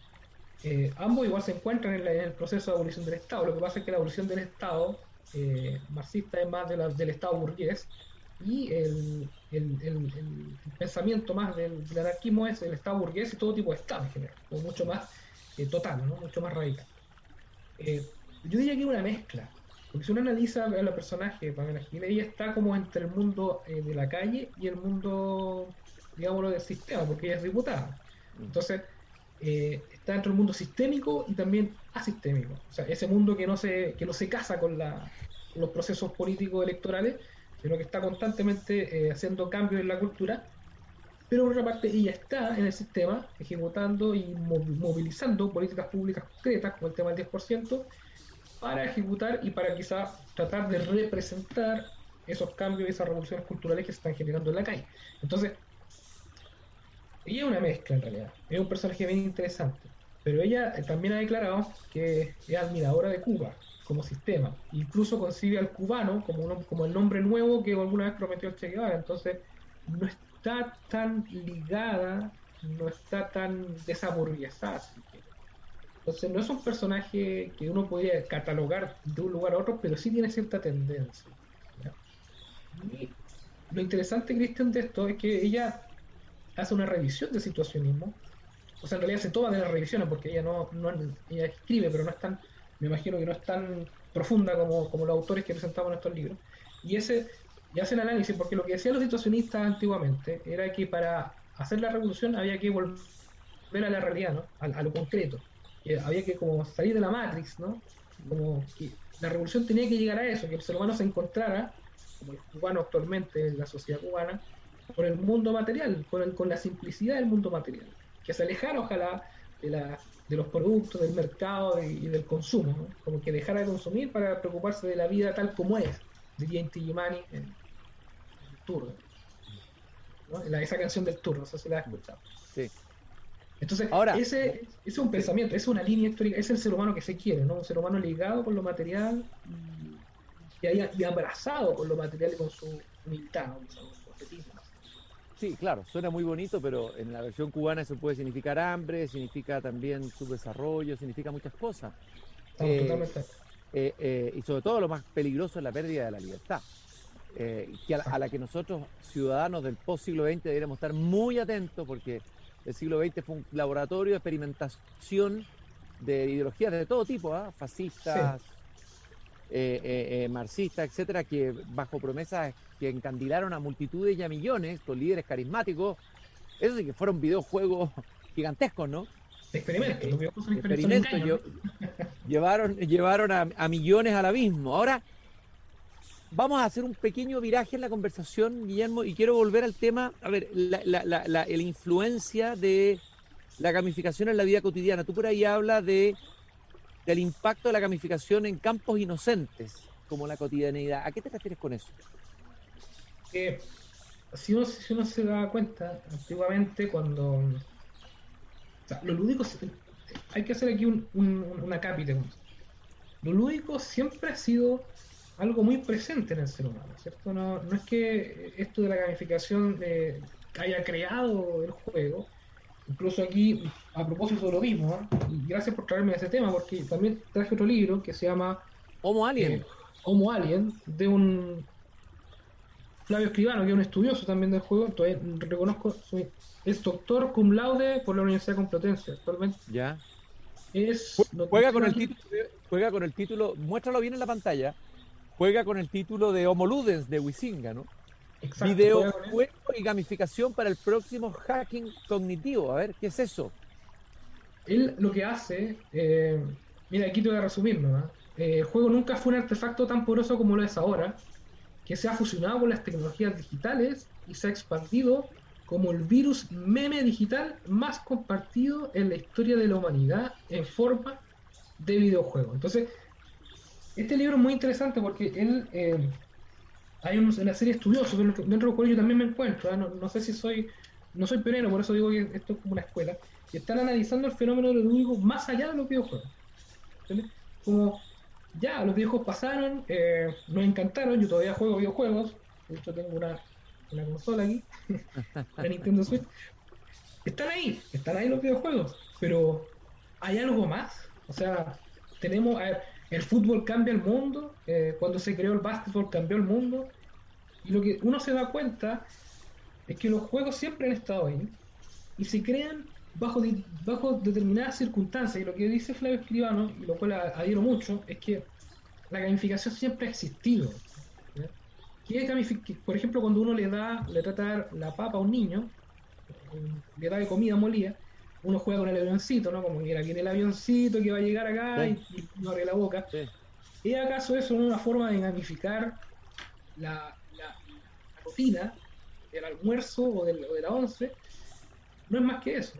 ambos igual se encuentran en el proceso de abolición del Estado. Lo que pasa es que la abolición del Estado marxista es más del Estado burgués, y el pensamiento más del anarquismo es el Estado burgués y todo tipo de Estado en general, o mucho más total, ¿no? Mucho más radical. Yo diría que es una mezcla, porque si uno analiza a la personaje Pamela Giles, ella está como entre el mundo de la calle y el mundo, digámoslo, del sistema, porque ella es diputada. Entonces, está dentro del mundo sistémico y también asistémico. O sea, ese mundo que no se casa con los procesos políticos electorales, sino que está constantemente haciendo cambios en la cultura. Pero por otra parte, ella está en el sistema ejecutando y movilizando políticas públicas concretas, como el tema del 10%, para ejecutar y para quizá tratar de representar esos cambios y esas revoluciones culturales que se están generando en la calle. Entonces, ella es una mezcla en realidad, es un personaje bien interesante, pero ella también ha declarado que es admiradora de Cuba como sistema, incluso concibe al cubano como el nombre nuevo que alguna vez prometió el Che Guevara. Entonces no está tan ligada, no está tan desaburguesada. Entonces no es un personaje que uno podría catalogar de un lugar a otro, pero sí tiene cierta tendencia, ¿ya? Y lo interesante, Cristian, de esto es que ella hace una revisión del situacionismo. O sea, en realidad se toma de las revisiones, porque ella ella escribe, pero no es tan, me imagino que no es tan profunda como los autores que presentamos en estos libros. Y hace el análisis, porque lo que decían los situacionistas antiguamente era que para hacer la revolución había que volver a la realidad, ¿no? A lo concreto. Había que como salir de la Matrix, ¿no? Como que la revolución tenía que llegar a eso, que el ser humano se encontrara, como los cubanos actualmente en la sociedad cubana, con el mundo material, con la simplicidad del mundo material, que se alejara ojalá de los productos, del mercado y del consumo, ¿no? Como que dejara de consumir para preocuparse de la vida tal como es, diría Inti Illimani en el Turno, ¿no? Esa canción del Turno, no sé si la has escuchado. Sí. Entonces, ahora, ese es un pensamiento, es una línea histórica, es el ser humano que se quiere, ¿no? Un ser humano ligado con lo material y abrazado con lo material y con su humildad, ¿no? Con su objetismo. Sí, claro, suena muy bonito, pero en la versión cubana eso puede significar hambre, significa también subdesarrollo, significa muchas cosas. Totalmente. Y sobre todo lo más peligroso es la pérdida de la libertad, que a la que nosotros, ciudadanos del post-siglo XX, deberíamos estar muy atentos, porque el siglo XX fue un laboratorio de experimentación de ideologías de todo tipo, fascistas, sí, marxistas, etcétera, que bajo promesas que encandilaron a multitudes y a millones con líderes carismáticos. Eso sí que fueron videojuegos gigantescos, ¿no? Experimentos, los videojuegos son experimentos. Llevaron a millones al abismo. Ahora vamos a hacer un pequeño viraje en la conversación, Guillermo, y quiero volver al tema, a ver, la influencia de la gamificación en la vida cotidiana. Tú por ahí hablas del impacto de la gamificación en campos inocentes, como la cotidianidad. ¿A qué te refieres con eso? Si uno se da cuenta, antiguamente cuando... O sea, lo lúdico, hay que hacer aquí una cápita. Lo lúdico siempre ha sido algo muy presente en el ser humano, ¿cierto? No es que esto de la gamificación haya creado el juego. Incluso aquí, a propósito de lo mismo, y gracias por traerme ese tema, porque también traje otro libro que se llama Homo Alien. Homo Alien, de un Flavio Escribano, que es un estudioso también del juego. Entonces reconozco, es doctor cum laude por la Universidad Complutense actualmente. Ya. Juega con el título, muéstralo bien en la pantalla. Juega con el título de Homo Ludens de Huizinga, ¿no? Exacto, videojuego y gamificación para el próximo hacking cognitivo. A ver, ¿qué es eso? Él lo que hace, mira, aquí te voy a resumir, ¿no? El juego nunca fue un artefacto tan poderoso como lo es ahora, que se ha fusionado con las tecnologías digitales y se ha expandido como el virus meme digital más compartido en la historia de la humanidad en forma de videojuego. Entonces, Este libro es muy interesante porque él, hay una serie de estudiosos dentro de los cuales yo también me encuentro, ¿eh? No sé si no soy pionero, por eso digo que esto es como una escuela, y están analizando el fenómeno de lo lúdico más allá de los videojuegos. ¿Entiendes? Como ya, los videojuegos pasaron, nos encantaron, yo todavía juego videojuegos, de hecho tengo una consola aquí, la Nintendo Switch. Están ahí los videojuegos, pero ¿hay algo más? O sea, a ver, el fútbol cambia el mundo, cuando se creó el básquetbol cambió el mundo, y lo que uno se da cuenta es que los juegos siempre han estado ahí, y se crean bajo determinadas circunstancias, y lo que dice Flavio Escribano, y lo cual adhiero mucho, es que la gamificación siempre ha existido. ¿Ya? Por ejemplo, cuando uno le trata de dar la papa a un niño, le da de comida molida, uno juega con el avioncito, ¿no? Como mira, viene el avioncito que va a llegar acá y no abre la boca. Sí. ¿Es acaso eso una forma de gamificar la rutina del almuerzo o de la once? No es más que eso.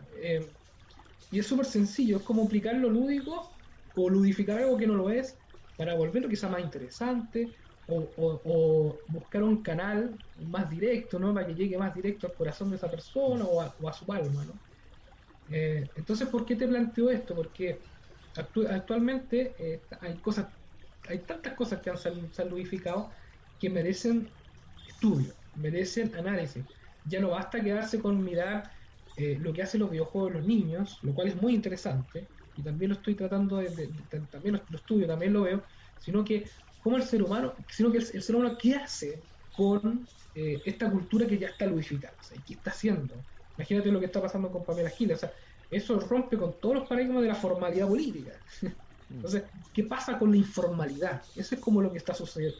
Y es súper sencillo, es como aplicar lo lúdico o ludificar algo que no lo es para volverlo quizá más interesante o buscar un canal más directo, ¿no? Para que llegue más directo al corazón de esa persona o a su alma, ¿no? Entonces, ¿por qué te planteo esto? Porque actualmente hay tantas cosas que se han ludificado que merecen estudio, merecen análisis. Ya no basta quedarse con mirar lo que hacen los videojuegos de los niños, lo cual es muy interesante, y también lo estoy tratando también lo estudio, también lo veo, sino que el ser humano qué hace con esta cultura que ya está ludificada, o sea, ¿qué está haciendo? Imagínate lo que está pasando con Pamela Giles, o sea, eso rompe con todos los paradigmas de la formalidad política. Entonces, ¿qué pasa con la informalidad? Eso es como lo que está sucediendo,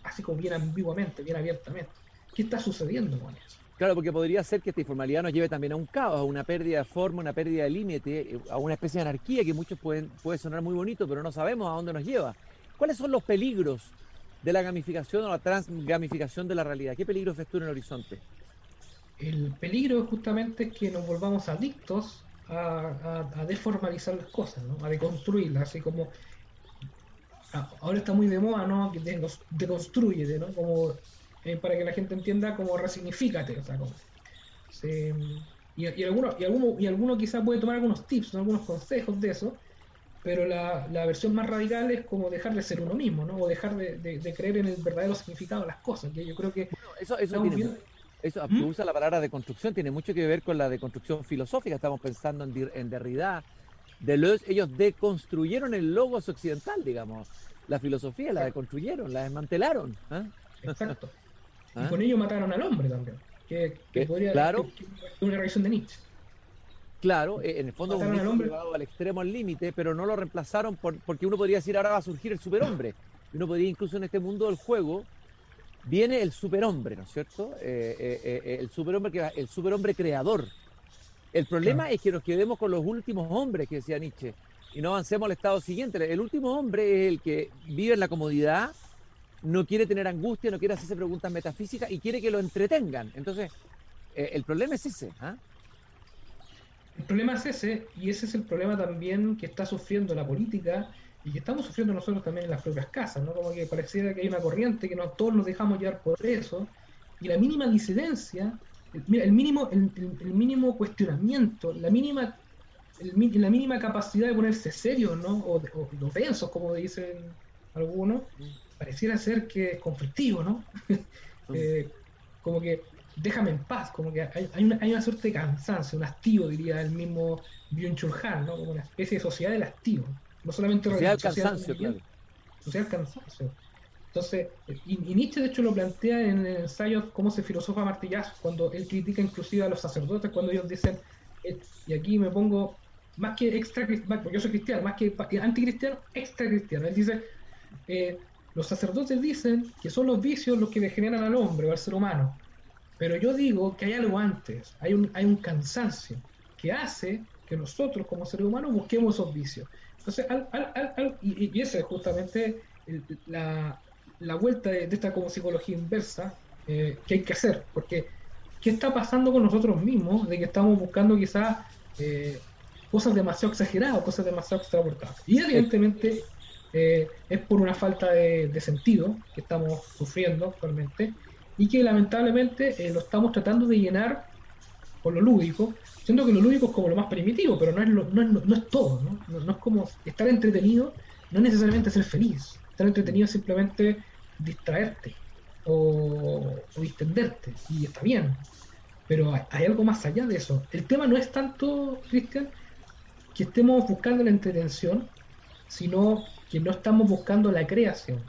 así como bien ambiguamente, bien abiertamente. ¿Qué está sucediendo con eso? Claro, porque podría ser que esta informalidad nos lleve también a un caos, a una pérdida de forma, una pérdida de límite, a una especie de anarquía que muchos puede sonar muy bonito, pero no sabemos a dónde nos lleva. ¿Cuáles son los peligros de la gamificación o la transgamificación de la realidad? ¿Qué peligros ves tú en el horizonte? El peligro justamente es que nos volvamos adictos a deformalizar las cosas, ¿no? A deconstruirlas, así como ahora está muy de moda, ¿no? Deconstrúyete, ¿no? Como para que la gente entienda como resignifícate, o sea, como y alguno quizás puede tomar algunos tips, ¿no? Algunos consejos de eso, pero la versión más radical es como dejar de ser uno mismo, ¿no? O dejar de creer en el verdadero significado de las cosas, que yo creo que eso usa la palabra deconstrucción, tiene mucho que ver con la deconstrucción filosófica. Estamos pensando en Derrida, Deleuze. Ellos deconstruyeron el logos occidental, digamos. La filosofía la deconstruyeron, la desmantelaron. ¿Eh? Exacto. Y con ello mataron al hombre también, que podría claro, que una reacción de Nietzsche. Claro, en el fondo un hombre llevado al extremo, al límite, pero no lo reemplazaron porque uno podría decir ahora va a surgir el superhombre. Uno podría incluso en este mundo del juego viene el superhombre, ¿no es cierto? El superhombre creador. El problema es que nos quedemos con los últimos hombres, que decía Nietzsche, y no avancemos al estado siguiente. El último hombre es el que vive en la comodidad, no quiere tener angustia, no quiere hacerse preguntas metafísicas y quiere que lo entretengan. Entonces, el problema es ese. ¿Ah? El problema es ese, y ese es el problema también que está sufriendo la política y que estamos sufriendo nosotros también en las propias casas, ¿no? Como que pareciera que hay una corriente que todos nos dejamos llevar por eso, y la mínima disidencia, el mínimo cuestionamiento, la mínima capacidad de ponerse serio, ¿no? O densos, como dicen algunos, pareciera ser que es conflictivo, ¿no? Como que déjame en paz, como que hay una suerte de cansancio, un hastío, diría el mismo Byung-Chul Han, ¿no? Como una especie de sociedad del hastío. No solamente social cansancio, claro. Social cansancio. Entonces, y Nietzsche de hecho lo plantea en el ensayo Cómo se filosofa a martillazos, cuando él critica inclusive a los sacerdotes, cuando ellos dicen, y aquí me pongo, más que porque yo soy cristiano, más que anticristiano, extra cristiano. Él dice, los sacerdotes dicen que son los vicios los que degeneran al hombre o al ser humano, pero yo digo que hay algo antes, hay un cansancio que hace que nosotros como seres humanos busquemos esos vicios. Entonces, y esa es justamente la vuelta de esta como psicología inversa que hay que hacer, porque ¿qué está pasando con nosotros mismos? De que estamos buscando quizás cosas demasiado exageradas, cosas demasiado extraportadas. Y evidentemente es por una falta de sentido que estamos sufriendo actualmente y que lamentablemente lo estamos tratando de llenar con lo lúdico, siendo que lo lúdico es como lo más primitivo, pero no es todo, ¿no? No es como estar entretenido, no es necesariamente ser feliz. Estar entretenido es simplemente distraerte o distenderte, y está bien, pero hay algo más allá de eso. El tema no es tanto, Cristian, que estemos buscando la entretención, sino que no estamos buscando la creación.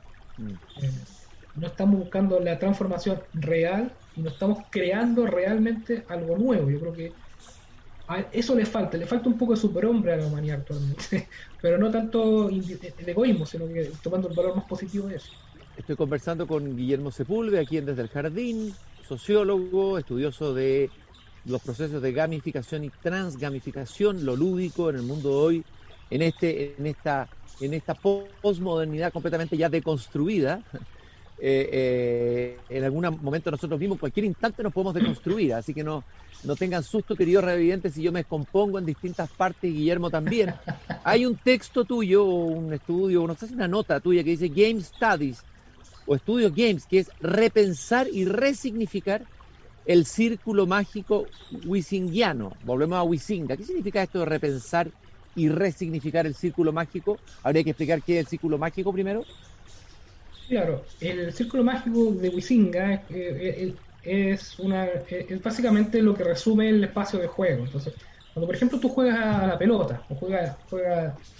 No estamos buscando la transformación real y no estamos creando realmente algo nuevo. Yo creo que a eso le falta un poco de superhombre a la humanidad actualmente, pero no tanto el egoísmo, sino que tomando el valor más positivo de eso. Estoy conversando con Guillermo Sepúlveda, aquí en Desde el Jardín, sociólogo, estudioso de los procesos de gamificación y transgamificación, lo lúdico en el mundo de hoy, en esta posmodernidad completamente ya deconstruida. En algún momento nosotros mismos, en cualquier instante nos podemos deconstruir, así que no tengan susto, queridos radiovidentes, si yo me descompongo en distintas partes, y Guillermo también. Hay un texto tuyo, o un estudio, no sé si una nota tuya que dice Game Studies, o Estudios Games, que es repensar y resignificar el círculo mágico wisingiano. Volvemos a Wisinga. ¿Qué significa esto de repensar y resignificar el círculo mágico? Habría que explicar qué es el círculo mágico primero. Claro, el círculo mágico de Wisinga es básicamente lo que resume el espacio de juego. Entonces, cuando por ejemplo tú juegas a la pelota, o juegas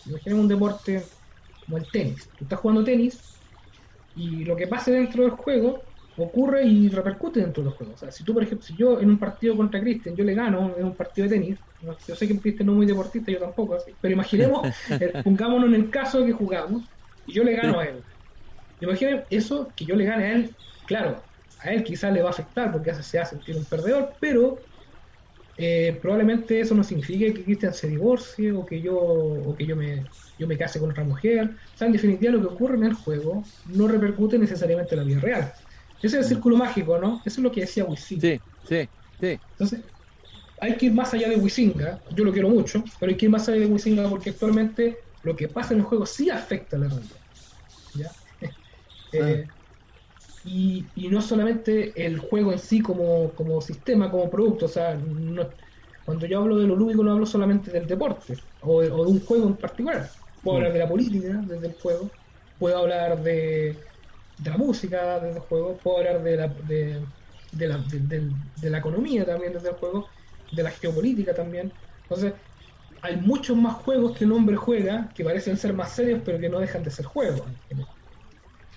imaginemos un deporte como el tenis. Tú estás jugando tenis y lo que pase dentro del juego ocurre y repercute dentro del juego. O sea, si tú, por ejemplo, si yo en un partido contra Cristian, yo le gano en un partido de tenis, yo sé que Cristian no es muy deportista, yo tampoco, así, pero imaginemos, pongámonos en el caso de que jugamos y yo le gano a él. Imaginen eso, que yo le gane a él, claro, a él quizás le va a afectar porque se hace sentir un perdedor, pero probablemente eso no signifique que Cristian se divorcie o que yo me case con otra mujer. O sea, en definitiva lo que ocurre en el juego no repercute necesariamente en la vida real. Ese es el círculo mágico, ¿no? Eso es lo que decía Wisinga. Sí. Entonces, hay que ir más allá de Wisinga. Yo lo quiero mucho, pero hay que ir más allá de Wisinga porque actualmente lo que pasa en el juego sí afecta a la realidad, ¿ya? Y no solamente el juego en sí como sistema, como producto. O sea, cuando yo hablo de lo lúdico no hablo solamente del deporte o de un juego en particular. Puedo hablar de la política desde el juego, puedo hablar de la música desde el juego, puedo hablar de la economía también desde el juego, de la geopolítica también. Entonces, hay muchos más juegos que el hombre juega que parecen ser más serios, pero que no dejan de ser juegos.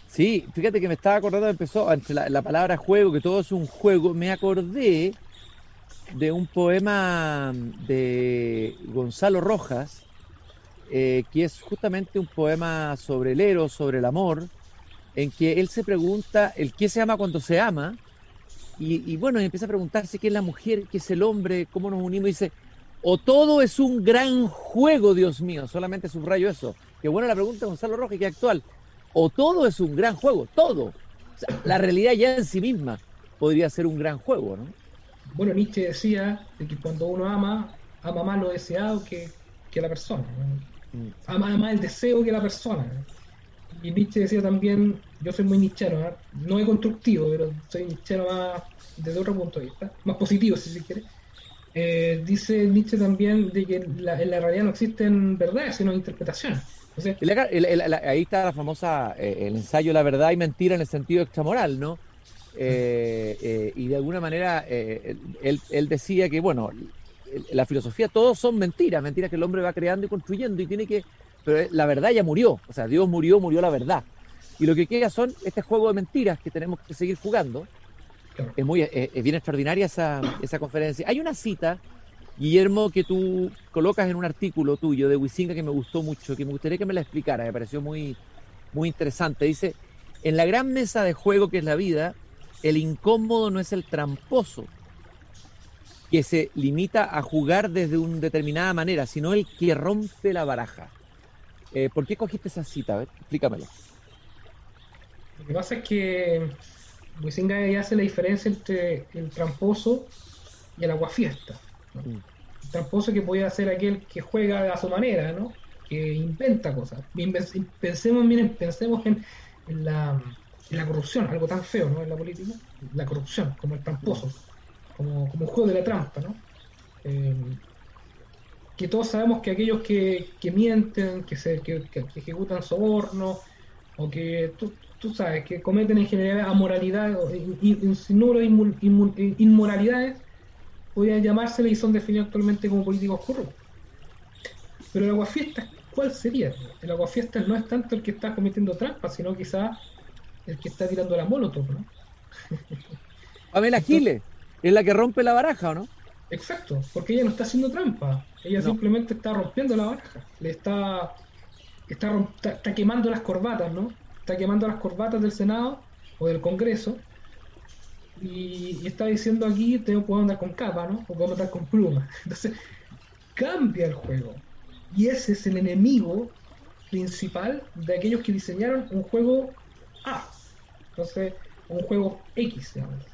Sí, fíjate que me estaba acordando, empezó entre la palabra juego, que todo es un juego, me acordé de un poema de Gonzalo Rojas, que es justamente un poema sobre el eros, sobre el amor, en que él se pregunta el qué se ama cuando se ama, y bueno, empieza a preguntarse qué es la mujer, qué es el hombre, cómo nos unimos, y dice, o todo es un gran juego, Dios mío, solamente subrayo eso. Qué buena la pregunta de Gonzalo Rojas, que es actual. O todo es un gran juego, todo. O sea, la realidad ya en sí misma podría ser un gran juego, ¿no? Bueno, Nietzsche decía de que cuando uno ama más lo deseado que la persona, ¿no? Ama más el deseo que la persona, ¿no? Y Nietzsche decía también, yo soy muy nietzscheano, ¿no? No es constructivo, pero soy nietzscheano más desde otro punto de vista, más positivo si se quiere. Dice Nietzsche también de que en la realidad no existen verdades, sino interpretaciones. Ahí está la famosa, el ensayo La verdad y mentira en el sentido extramoral, ¿no? Y de alguna manera él decía que, bueno, la filosofía todos son mentiras que el hombre va creando y construyendo y tiene que... Pero la verdad ya murió, o sea, Dios murió la verdad. Y lo que queda son este juego de mentiras que tenemos que seguir jugando. Es bien extraordinaria esa conferencia. Hay una cita, Guillermo, que tú colocas en un artículo tuyo de Wisinga que me gustó mucho, que me gustaría que me la explicara, me pareció muy, muy interesante. Dice, en la gran mesa de juego que es la vida, el incómodo no es el tramposo, que se limita a jugar desde una determinada manera, sino el que rompe la baraja. ¿Por qué cogiste esa cita? A ver, explícamelo. Lo que pasa es que Wisinga hace la diferencia entre el tramposo y el aguafiesta, ¿no? El tramposo que puede ser aquel que juega a su manera, ¿no? que inventa cosas. Pensemos en la corrupción, algo tan feo, ¿no? En la política, la corrupción, como el tramposo, como un juego de la trampa, ¿no? Que todos sabemos que aquellos que mienten, que ejecutan sobornos, o que tú sabes, que cometen en general amoralidad o sin número de inmoralidades, podrían llamársele y son definidos actualmente como políticos corruptos. Pero el aguafiestas, ¿cuál sería? El aguafiestas no es tanto el que está cometiendo trampas, sino quizás el que está tirando la molotov, ¿no? Pamela Giles es la que rompe la baraja, ¿o no? Exacto, porque ella no está haciendo trampa, ella simplemente está rompiendo la baraja, está quemando las corbatas, ¿no? Está quemando las corbatas del Senado o del Congreso y está diciendo aquí puedo andar con capa, ¿no? O puedo andar con pluma. Entonces cambia el juego y ese es el enemigo principal de aquellos que diseñaron un juego A, entonces un juego X, digamos.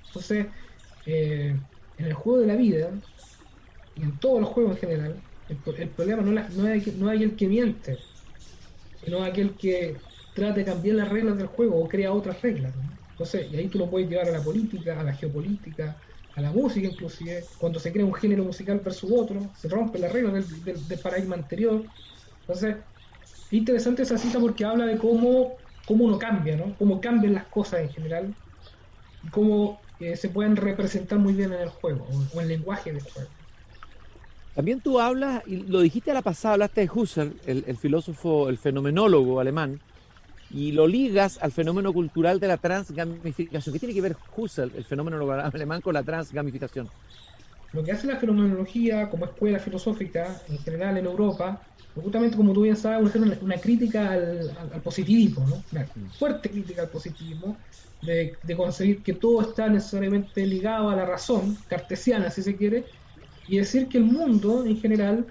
Entonces en el juego de la vida y en todos los juegos en general el problema no es aquel que miente, sino aquel que trata de cambiar las reglas del juego o crea otras reglas, ¿no? Entonces, y ahí tú lo puedes llevar a la política, a la geopolítica, a la música inclusive. Cuando se crea un género musical versus otro, se rompe la regla del paradigma anterior. Entonces, es interesante esa cita porque habla de cómo uno cambia, ¿no? Cómo cambian las cosas en general y cómo se pueden representar muy bien en el juego o en el lenguaje del juego. También tú hablas, y lo dijiste a la pasada, hablaste de Husserl, el filósofo, el fenomenólogo alemán, y lo ligas al fenómeno cultural de la transgamificación. ¿Qué tiene que ver Husserl, el fenómeno alemán, con la transgamificación? Lo que hace la fenomenología como escuela filosófica en general en Europa, justamente como tú bien sabes, una crítica al positivismo, ¿no? Una fuerte crítica al positivismo, de conseguir que todo está necesariamente ligado a la razón cartesiana, si se quiere, y decir que el mundo en general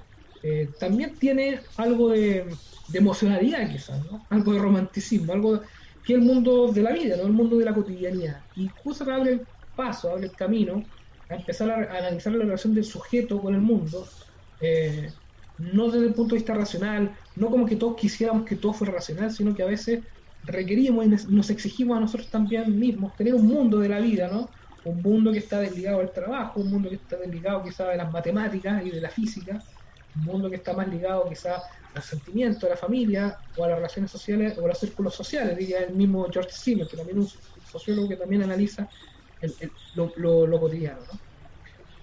también tiene algo de emocionalidad quizás, ¿no? Algo de romanticismo, algo que es el mundo de la vida, ¿no? El mundo de la cotidianidad. Y Husserl abre el paso, abre el camino a empezar a analizar la relación del sujeto con el mundo, no desde el punto de vista racional, no como que todos quisiéramos que todo fuera racional, sino que a veces requerimos y nos exigimos a nosotros también mismos tener un mundo de la vida, ¿no? Un mundo que está desligado del trabajo, un mundo que está desligado quizás de las matemáticas y de la física, un mundo que está más ligado quizás al sentimiento, a la familia o a las relaciones sociales o a los círculos sociales, diría el mismo George Simmel, que también es un sociólogo que también analiza lo cotidiano, ¿no?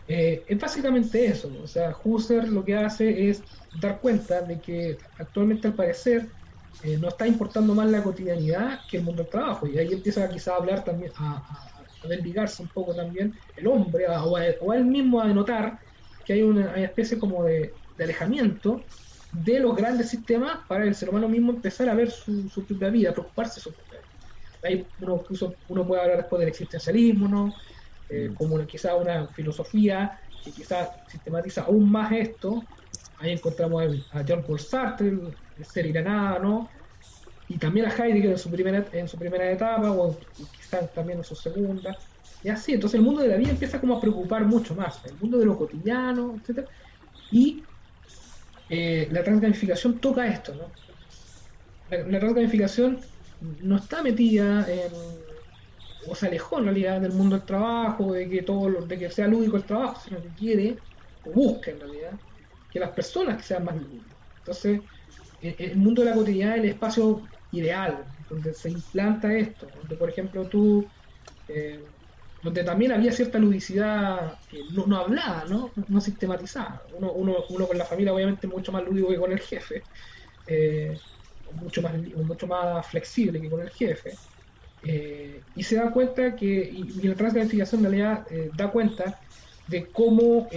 Es básicamente eso, o sea, Husserl lo que hace es dar cuenta de que actualmente al parecer no está importando más la cotidianidad que el mundo del trabajo, y ahí empieza quizás a hablar también, a desligarse un poco también el hombre, o a él mismo a denotar que hay una especie como de alejamiento de los grandes sistemas para el ser humano mismo empezar a ver su propia vida, preocuparse de su propia vida. Ahí uno puede hablar después del existencialismo, ¿no? Como quizás una filosofía que quizás sistematiza aún más esto. Ahí encontramos a Jean-Paul Sartre, el ser y la nada, ¿no? Y también a Heidegger en su primera etapa, o quizás también en su segunda, y así. Entonces el mundo de la vida empieza como a preocupar mucho más, el mundo de lo cotidiano, etc. Y la transgamificación toca esto, ¿no? La transgamificación no está metida o se alejó en realidad del mundo del trabajo, de que sea lúdico el trabajo, sino que quiere, o busca en realidad, que las personas que sean más lúdicas. Entonces, el mundo de la cotidianidad es el espacio ideal, donde se implanta esto, donde por ejemplo donde también había cierta ludicidad no hablada, no sistematizada. Uno con la familia obviamente mucho más lúdico que con el jefe, mucho más flexible que con el jefe, y se da cuenta y la transgamificación en realidad da cuenta de cómo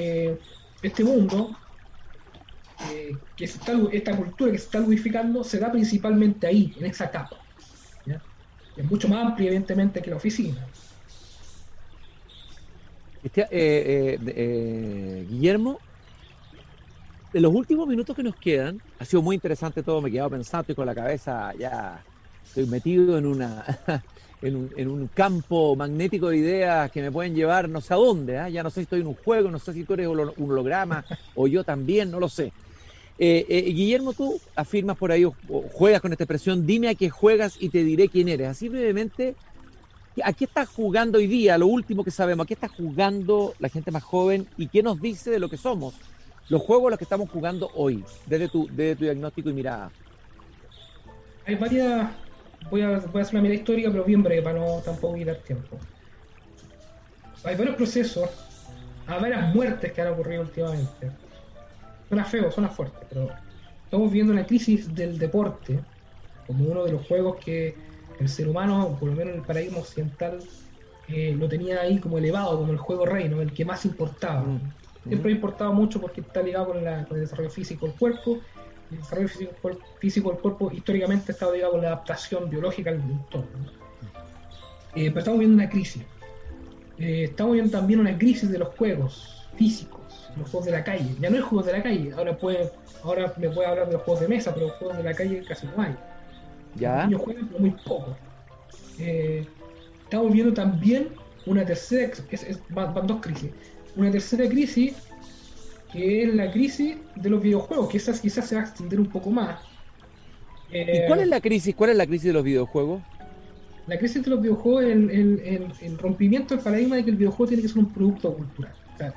este mundo, esta cultura que se está ludificando, se da principalmente ahí, en esa capa, ¿ya? Es mucho más amplia evidentemente que la oficina. Guillermo, en los últimos minutos que nos quedan, ha sido muy interesante todo, me he quedado pensando, estoy con la cabeza ya, estoy metido en un campo magnético de ideas que me pueden llevar no sé a dónde, ¿eh? Ya no sé si estoy en un juego, no sé si tú eres un holograma o yo también, no lo sé. Guillermo, tú afirmas por ahí, o juegas con esta expresión, dime a qué juegas y te diré quién eres. Así brevemente, ¿a qué estás jugando hoy día? Lo último que sabemos, ¿a qué está jugando la gente más joven y qué nos dice de lo que somos? Los juegos a los que estamos jugando hoy, desde tu diagnóstico y mirada. Hay varias, voy a hacer una mirada histórica, pero bien breve, para no tampoco quitar tiempo. Hay varios procesos, hay varias muertes que han ocurrido últimamente. Suena feo, suena fuerte, pero estamos viendo una crisis del deporte como uno de los juegos que el ser humano, por lo menos en el paradigma occidental, lo tenía ahí como elevado, como el juego rey, ¿no? El que más importaba. Siempre ha importado mucho porque está ligado con el desarrollo físico del cuerpo. El desarrollo físico del cuerpo históricamente ha estado ligado con la adaptación biológica al entorno. Pero estamos viendo una crisis. Estamos viendo también una crisis de los juegos físicos, los juegos de la calle. Ya no hay juegos de la calle, ahora me puede hablar de los juegos de mesa, pero los juegos de la calle casi no hay. ¿Ya? Los niños juegan, pero muy poco. Estamos viendo también una tercera, van dos crisis. Una tercera crisis, que es la crisis de los videojuegos, que esa quizás se va a extender un poco más. ¿Y cuál es la crisis? ¿Cuál es la crisis de los videojuegos? La crisis de los videojuegos es el rompimiento del paradigma de que el videojuego tiene que ser un producto cultural. O sea,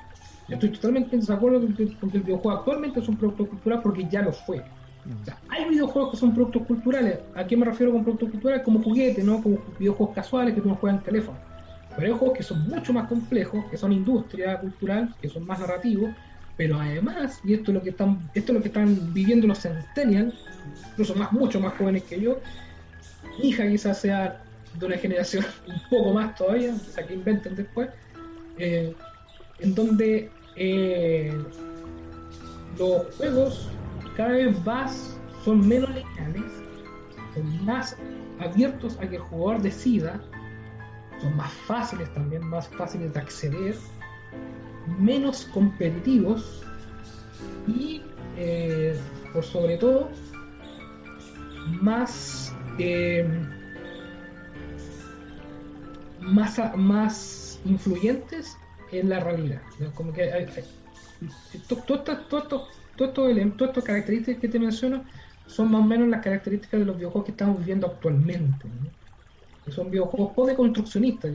yo estoy totalmente en desacuerdo con que el videojuego actualmente es un producto cultural porque ya lo fue. O sea, hay videojuegos que son productos culturales. ¿A qué me refiero con productos culturales? Como juguetes, ¿no? Como videojuegos casuales que tú no juegas en teléfono. Pero hay juegos que son mucho más complejos, que son industria cultural, que son más narrativos, pero además, y esto es lo que están viviendo los centennials, incluso mucho más jóvenes que yo, mi hija quizás sea de una generación un poco más todavía, o sea, que inventen después, en donde los juegos cada vez más son menos lineales, son más abiertos a que el jugador decida, son más fáciles también, más fáciles de acceder, menos competitivos y, por sobre todo, más influyentes en la realidad, ¿no? Como que hay todas estas características que te menciono son más o menos las características de los videojuegos que estamos viviendo actualmente, ¿no? Que son videojuegos post-deconstruccionistas,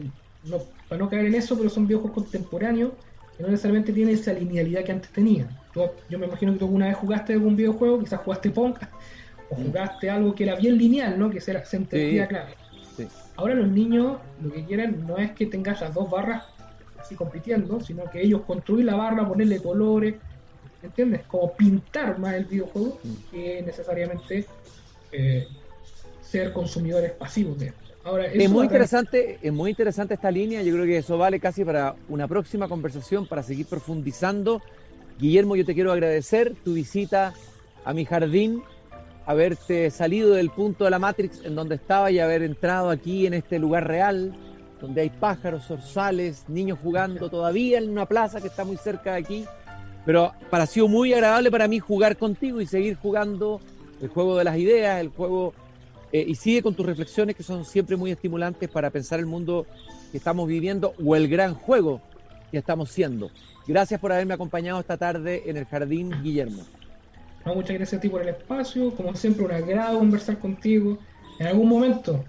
para no caer en eso, pero son videojuegos contemporáneos que no necesariamente tienen esa linealidad que antes tenían. Yo me imagino que tú alguna vez jugaste algún videojuego, quizás jugaste Pong, o jugaste algo que era bien lineal, ¿no? Que se entendía claro. Sí. Ahora los niños lo que quieren no es que tengas las dos barras así compitiendo, sino que ellos construir la barra, ponerle colores, ¿entiendes? Como pintar más el videojuego que necesariamente ser consumidores pasivos de él. Ahora, es muy interesante esta línea. Yo creo que eso vale casi para una próxima conversación, para seguir profundizando. Guillermo, yo te quiero agradecer tu visita a mi jardín, haberte salido del punto de la Matrix en donde estaba y haber entrado aquí en este lugar real, donde hay pájaros, zorzales, niños jugando todavía en una plaza que está muy cerca de aquí. Pero ha sido muy agradable para mí jugar contigo y seguir jugando el juego de las ideas, el juego... y sigue con tus reflexiones que son siempre muy estimulantes para pensar el mundo que estamos viviendo o el gran juego que estamos siendo. Gracias por haberme acompañado esta tarde en el jardín, Guillermo. No, muchas gracias a ti por el espacio. Como siempre, un agrado conversar contigo. En algún momento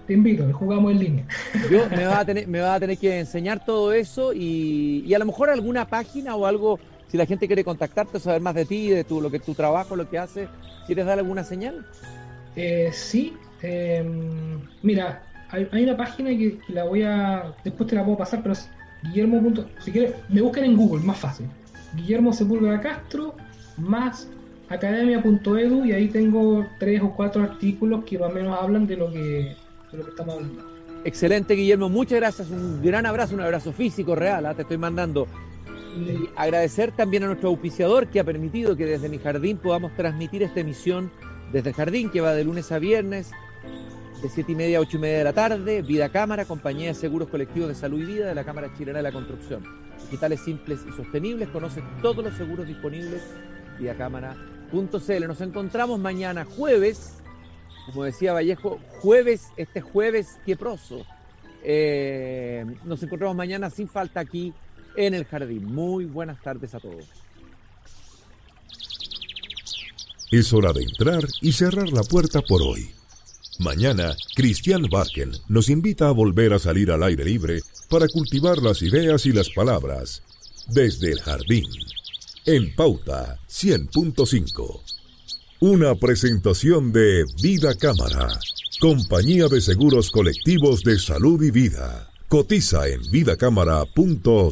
te invito, jugamos en línea. Yo me va a tener que enseñar todo eso y a lo mejor alguna página o algo, si la gente quiere contactarte, saber más de ti, de tu trabajo, lo que haces. ¿Quieres dar alguna señal? Sí. Mira, hay una página que la voy a... Después te la puedo pasar, pero es Guillermo. Si quieres, me buscan en Google, más fácil. Guillermo Sepúlveda Castro, más academia.edu, y ahí tengo 3 o 4 artículos que más o menos hablan de lo que estamos hablando. Excelente, Guillermo. Muchas gracias. Un gran abrazo, un abrazo físico, real. Te estoy mandando. Y agradecer también a nuestro auspiciador que ha permitido que desde mi jardín podamos transmitir esta emisión desde el jardín, que va de lunes a viernes de 7:30 a 8:30 de la tarde. Vida Cámara, compañía de seguros colectivos de salud y vida de la Cámara Chilena de la Construcción. Digitales simples y sostenibles. Conoce todos los seguros disponibles. vidacámara.cl. Nos encontramos mañana jueves, como decía Vallejo, este jueves queproso. Nos encontramos mañana sin falta aquí en el jardín. Muy buenas tardes a todos. Es hora de entrar y cerrar la puerta por hoy. Mañana, Christian Barken nos invita a volver a salir al aire libre para cultivar las ideas y las palabras desde el jardín. En Pauta 100.5. Una presentación de Vida Cámara, compañía de seguros colectivos de salud y vida. Cotiza en vidacámara.cl.